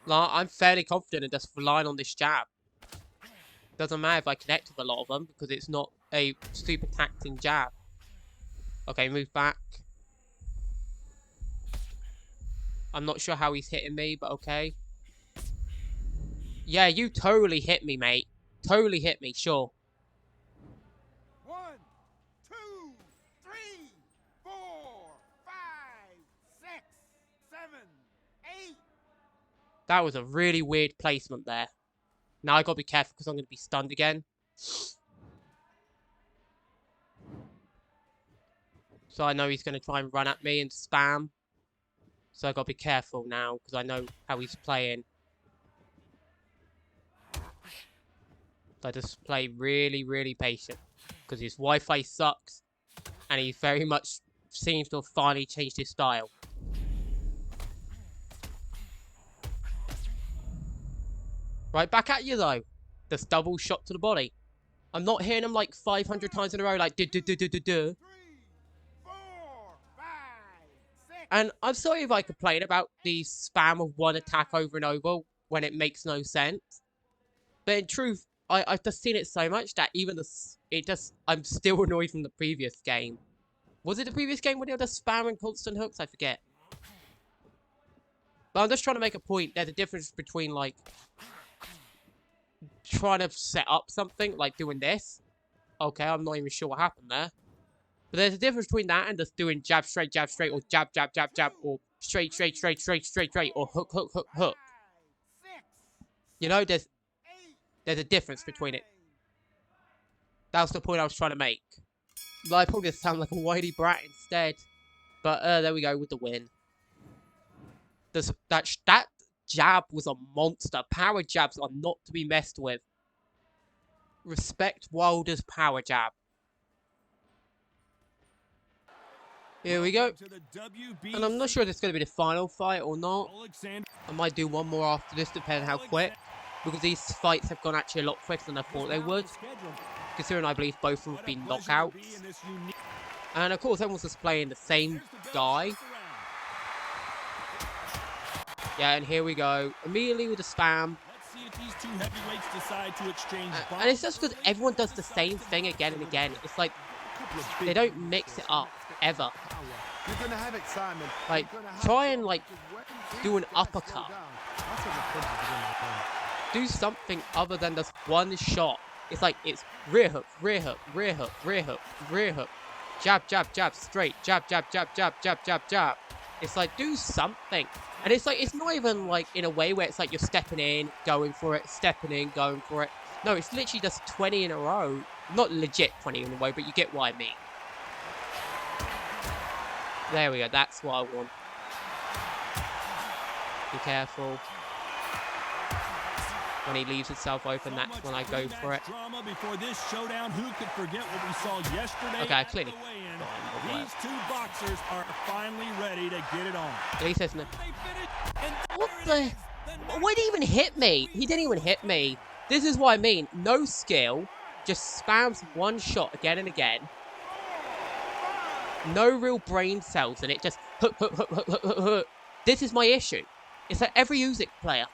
Like, I'm fairly confident in just relying on this jab. Doesn't matter if I connect with a lot of them, because it's not a super taxing jab. Okay, move back. I'm not sure how he's hitting me, but okay. Yeah, you totally hit me, mate. Totally hit me, sure. 1, 2, 3, 4, 5, 6, 7, 8. That was a really weird placement there. Now I gotta be careful because I'm gonna be stunned again. So I know he's gonna try and run at me and spam. So I gotta be careful now because I know how he's playing. So I just play really, really patient because his Wi-Fi sucks and he very much seems to have finally changed his style. Right back at you though. This double shot to the body. I'm not hitting him like 500 times in a row like duh. 3, 4, 5, 6. And I'm sorry if I complain about the spam of one attack over and over when it makes no sense. But in truth, I've just seen it so much that even I'm still annoyed from the previous game. Was it the previous game when they were just spamming constant hooks? I forget. But I'm just trying to make a point. There's a difference between like trying to set up something, like doing this. Okay, I'm not even sure what happened there. But there's a difference between that and just doing jab, straight, or jab, or straight, or hook, hook. You know, there's a difference between it. That was the point I was trying to make. But I probably just sound like a whitey brat instead. But there we go with the win. That jab was a monster. Power jabs are not to be messed with. Respect Wilder's power jab. Here we go. And I'm not sure if it's going to be the final fight or not. I might do one more after this, depending how quick. Because these fights have gone actually a lot quicker than I thought they would. Considering I believe both of them have been knockouts. And of course, everyone's just playing the same guy. Yeah, and here we go. Immediately with the spam. Let's see if these two heavyweights decide to exchange And it's just because everyone does the same thing again and again. It's like, they don't mix it up, ever. You're gonna have excitement. Like, try and, like, do an uppercut. Do something other than just one shot. It's like, it's rear hook, rear hook, rear hook, rear hook, rear hook. Jab, straight. Jab. It's like, do something. And it's like, it's not even like in a way where it's like you're stepping in, going for it, stepping in, going for it. No, it's literally just 20 in a row. Not legit 20 in a row, but you get what I mean. There we go, that's what I want. Be careful. When he leaves himself open, that's when I go for it. Before this showdown, who could forget what we saw yesterday? Okay, clearly. These two boxers are finally ready to get it on. At least there's no... What the... Why did he even hit me? He didn't even hit me. This is what I mean. No skill. Just spams one shot again and again. No real brain cells in it. Just hook. This is my issue. It's like every Usyk player,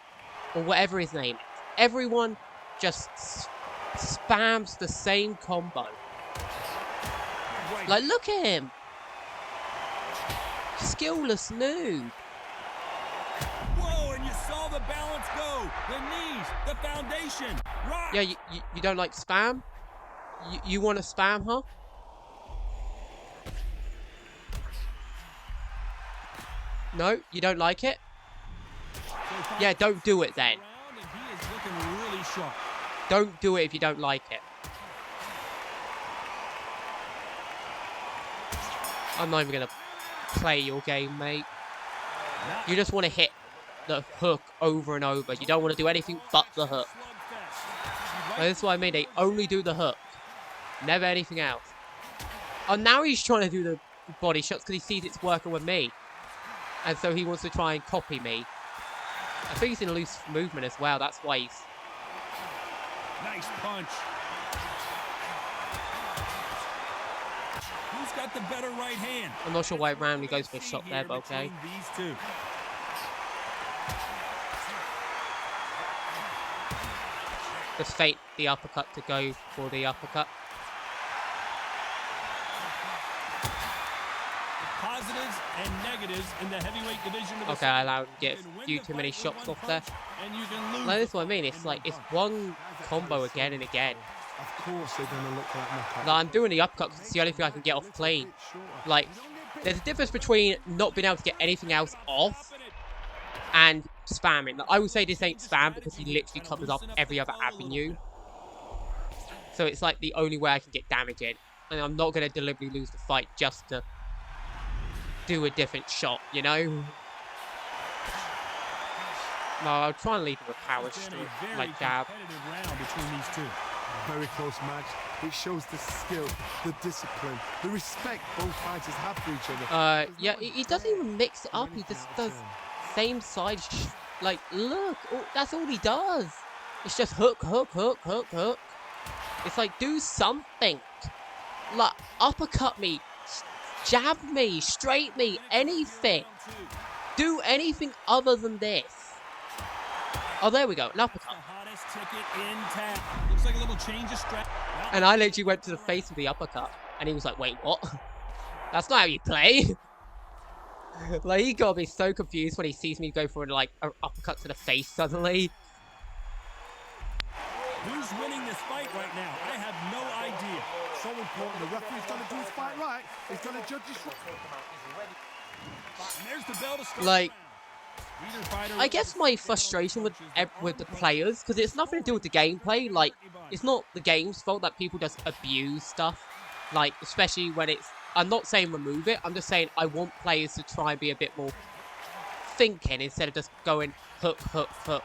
or whatever his name is, everyone just spams the same combo. Like, look at him. Skillless noob. Whoa, and you saw the balance go. The knees, the foundation. Rock. Yeah, you don't like spam? You want to spam, huh? No, you don't like it? Yeah, don't do it then. And he is looking really sharp. Don't do it if you don't like it. I'm not even going to play your game, mate. You just want to hit the hook over and over. You don't want to do anything but the hook. That's what I mean. They only do the hook. Never anything else. Oh, now he's trying to do the body shots because he sees it's working with me. And so he wants to try and copy me. I think he's in loose movement as well. That's why he's... Nice punch. Who's got the better right hand? I'm not sure why Randy goes for a shot there, but okay. These two. Just fake the uppercut to go for the uppercut. Positives and negatives in the heavyweight division of the Okay, I allowed him to get a few too many shots off there. And you can lose. Like, that's what I mean. It's like, it's one combo again and again. Of course they're going to look for that knockout. Like, I'm doing the uppercut because it's the only thing I can get off clean. Like, there's a difference between not being able to get anything else off and spamming. Like, I would say this ain't spam because he literally covers up every other avenue. So it's like the only way I can get damage in. And I'm not going to deliberately lose the fight just to do a different shot, you know? No, I'll try and lead with a power strike, like jab. Round between these two. Very close match. It shows the skill, the discipline, the respect both fighters have for each other. Yeah, he doesn't even mix it up. He just does same side. Like, look, that's all he does. It's just hook, hook, hook, hook, hook. It's like, do something. Like, uppercut me, jab me, straight me, anything. Do anything other than this. Oh, there we go, an uppercut. Looks like a little change of strength. And I literally went to the face with the uppercut. And he was like, wait, what? That's not how you play. Like, he got me so confused when he sees me go for, like, an uppercut to the face suddenly. Who's winning this fight right now? I have no idea. So important. The referee's going to do his fight right. He's going to judge his... And there's the bell to start. Like, I guess my frustration with the players, because it's nothing to do with the gameplay. Like, it's not the game's fault that people just abuse stuff. Like, especially when it's... I'm not saying remove it. I'm just saying I want players to try and be a bit more thinking instead of just going hook, hook, hook.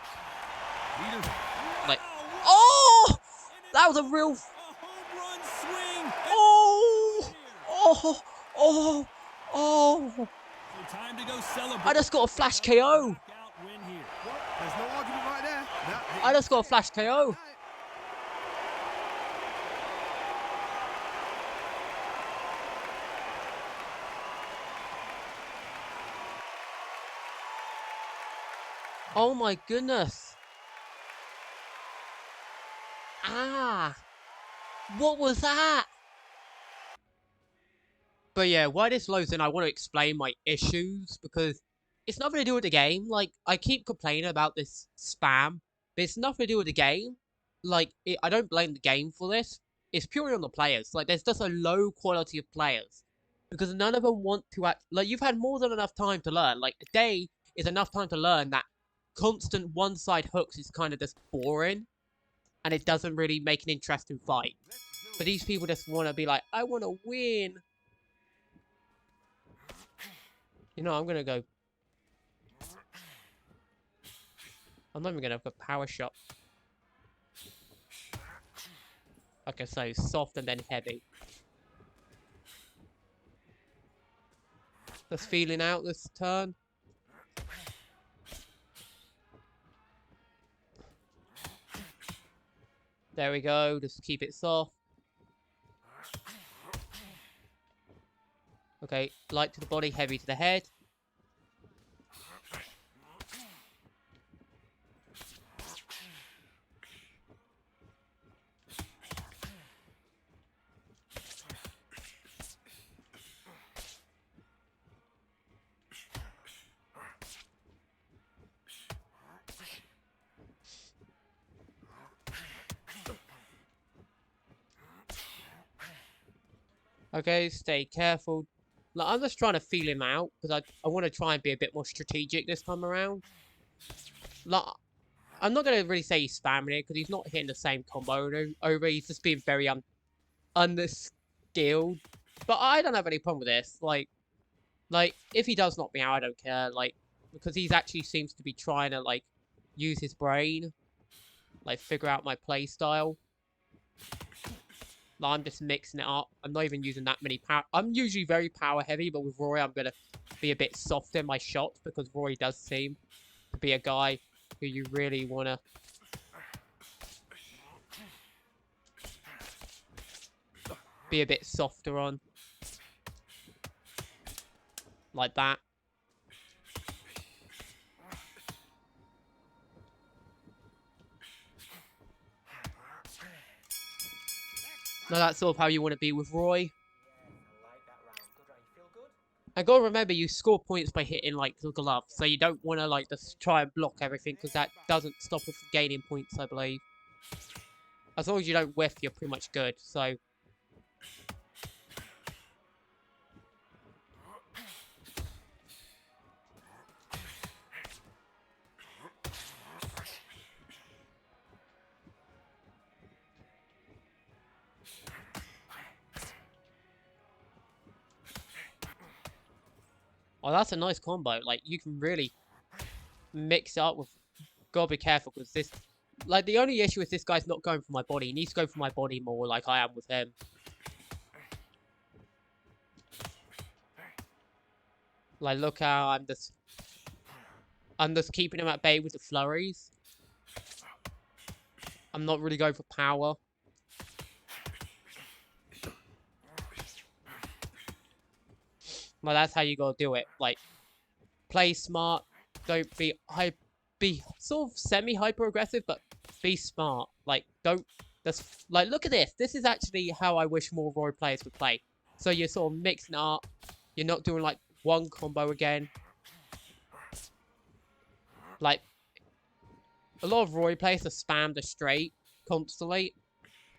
Like, oh! That was a real... Oh! Oh! Oh! Oh! Time to go celebrate. I just got a flash KO. There's no argument right there. I just got a flash KO. Oh my goodness. Ah. What was that? But yeah, why this loads in, I want to explain my issues, because it's nothing to do with the game. Like, I keep complaining about this spam, but it's nothing to do with the game. Like, I don't blame the game for this. It's purely on the players. Like, there's just a low quality of players. Because none of them want to act... Like, you've had more than enough time to learn. Like, a day is enough time to learn that constant one-side hooks is kind of just boring. And it doesn't really make an interesting fight. But these people just want to be like, I want to win. You know, I'm going to go... I'm not even going to have a power shot. Okay, so soft and then heavy. Just feeling out this turn. There we go, just keep it soft. Okay, light to the body, heavy to the head. Okay, stay careful. Like, I'm just trying to feel him out because I want to try and be a bit more strategic this time around. Like, I'm not gonna really say he's spamming it because he's not hitting the same combo over. He's just being very underskilled. But I don't have any problem with this. Like if he does knock me out, I don't care. Like because he's actually seems to be trying to like use his brain, like figure out my play style. Like, I'm just mixing it up. I'm not even using that many power. I'm usually very power heavy, but with Roy, I'm gonna be a bit softer in my shots because Roy does seem to be a guy who you really wanna be a bit softer on, like that. Now that's sort of how you want to be with Roy. Yes, I like that round. Good round. You feel good? And gotta remember, you score points by hitting like the glove, so you don't want to like just try and block everything because that doesn't stop us from gaining points, I believe. As long as you don't whiff, you're pretty much good. So oh, that's a nice combo. Like, you can really mix it up with... Gotta be careful, because this... Like, the only issue is this guy's not going for my body. He needs to go for my body more, like I am with him. Like, look how I'm just keeping him at bay with the flurries. I'm not really going for power. Like, that's how you gotta do it. Like, play smart. Don't be sort of semi-hyper aggressive, but be smart. Like, don't just like look at this. This is actually how I wish more Roy players would play. So you're sort of mixing it up. You're not doing like one combo again. Like a lot of Roy players just spam the straight constantly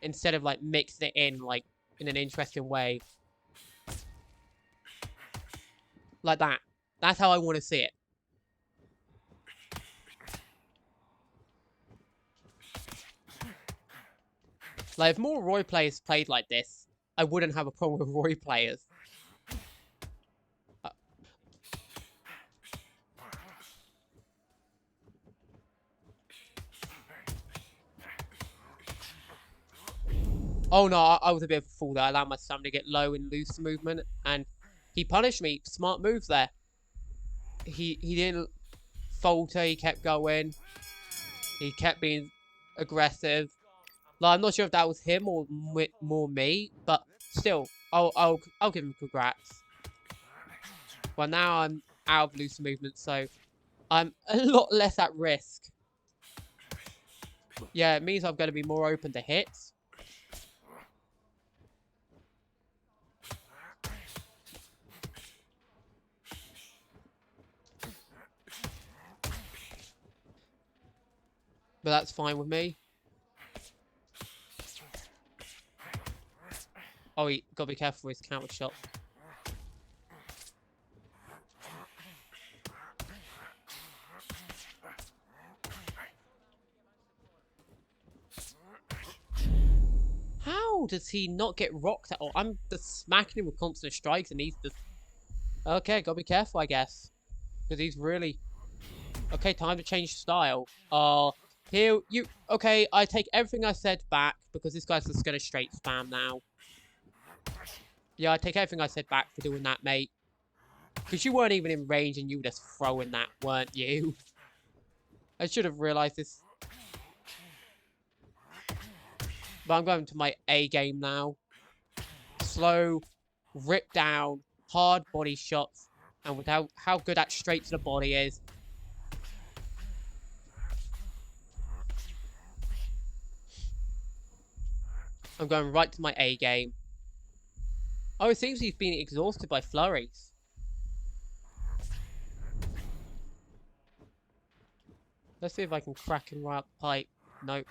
instead of like mixing it in like in an interesting way. Like that. That's how I want to see it. Like, if more Roy players played like this, I wouldn't have a problem with Roy players. Oh no, I was a bit of a fool there. I allowed my stamina to get low in loose movement, and he punished me. Smart move there. He didn't falter, he kept going. He kept being aggressive. Like, I'm not sure if that was him or more me, but still, I'll give him congrats. Well, now I'm out of loose movement, so I'm a lot less at risk. Yeah, it means I'm going to be more open to hits. But that's fine with me. Oh, he gotta be careful with his counter shot. How does he not get rocked at all? I'm just smacking him with constant strikes and he's just... Okay, gotta be careful, I guess. Because he's really... Okay, time to change style. Here, you... Okay, I take everything I said back because this guy's just gonna straight spam now. Yeah, I take everything I said back for doing that, mate. Because you weren't even in range and you were just throwing that, weren't you? I should have realised this. But I'm going to my A game now. Slow, rip down, hard body shots. And with how good that straight to the body is. I'm going right to my A game. Oh, it seems he's been exhausted by flurries. Let's see if I can crack him right up the pipe. Nope.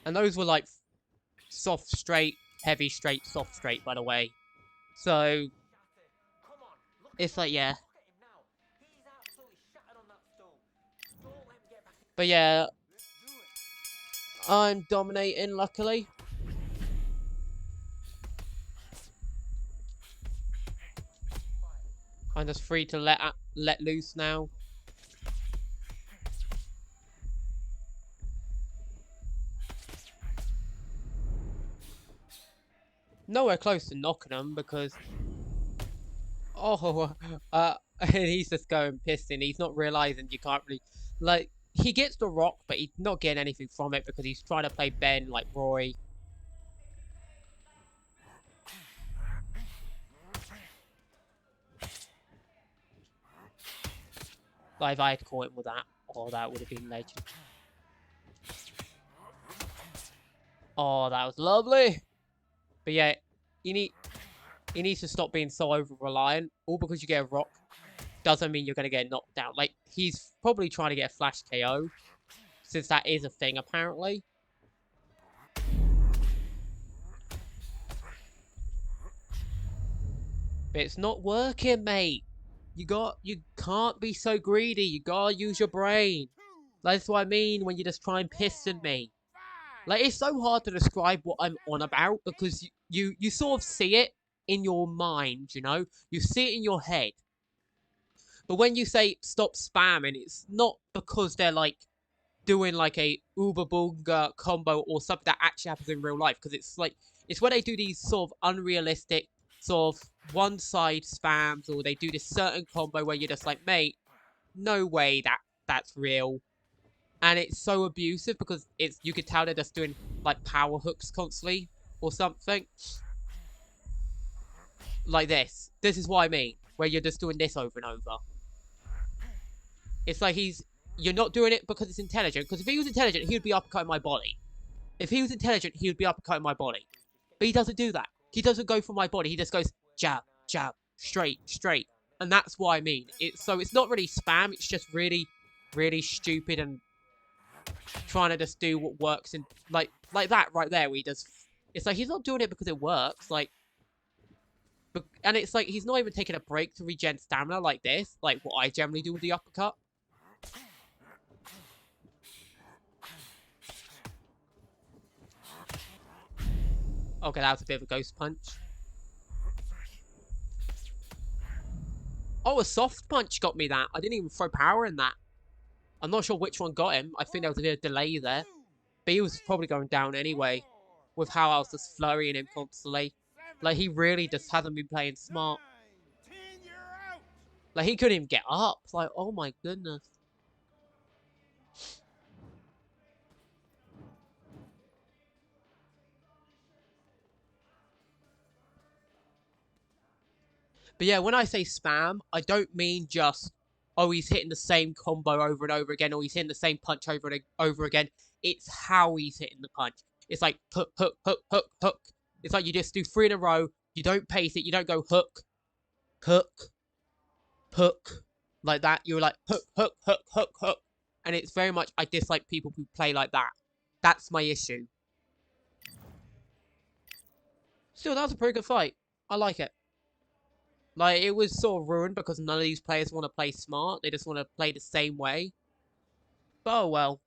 And those were like soft, straight, heavy, straight, soft, straight, by the way. So Come on, look it's like, yeah. at him now. He's absolutely shattered on that stool. Don't let him get back in. But yeah, I'm dominating, luckily. I'm just free to let loose now. Nowhere close to knocking him because oh he's just going pissing. He's not realizing you can't really like he gets the rock, but he's not getting anything from it because he's trying to play Ben like Roy. Like if I had caught him with that, oh that would have been legend. Oh, that was lovely. But yeah, he needs to stop being so over reliant. All because you get a rock doesn't mean you're gonna get knocked down. Like he's probably trying to get a flash KO, since that is a thing apparently. But it's not working, mate. You can't be so greedy. You gotta use your brain. That's what I mean when you just try and piston me. Like it's so hard to describe what I'm on about because you sort of see it in your mind, you know? You see it in your head. But when you say stop spamming, it's not because they're like doing like a uber bunga combo or something that actually happens in real life, because it's like it's when they do these sort of unrealistic sort of one side spams, or they do this certain combo where you're just like, mate, no way that's real. And it's so abusive because it's you could tell they're just doing like power hooks constantly or something like this is what I mean, where you're just doing this over and over. It's like you're not doing it because it's intelligent, because if he was intelligent, he would be uppercutting my body. If he was intelligent, he would be uppercutting my body. But he doesn't do that. He doesn't go for my body. He just goes jab, jab, straight, straight. And that's what I mean. It's not really spam. It's just really, really stupid and trying to just do what works. And like that right there, where he does. It's like he's not doing it because it works. Like, and it's like he's not even taking a break to regen stamina like this, like what I generally do with the uppercut. Okay, that was a bit of a ghost punch. Oh, a soft punch got me that. I didn't even throw power in that. I'm not sure which one got him. I think there was a bit of delay there. But he was probably going down anyway, with how I was just flurrying him constantly. Like, he really just hasn't been playing smart. Like, he couldn't even get up. Like, oh my goodness. But yeah, when I say spam, I don't mean just, oh, he's hitting the same combo over and over again, or he's hitting the same punch over and over again. It's how he's hitting the punch. It's like hook, hook, hook, hook, hook. It's like you just do 3 in a row. You don't pace it. You don't go hook, hook, hook, like that. You're like hook, hook, hook, hook, hook. And it's very much, I dislike people who play like that. That's my issue. Still, that was a pretty good fight. I like it. Like, it was sort of ruined because none of these players want to play smart. They just want to play the same way. But oh well.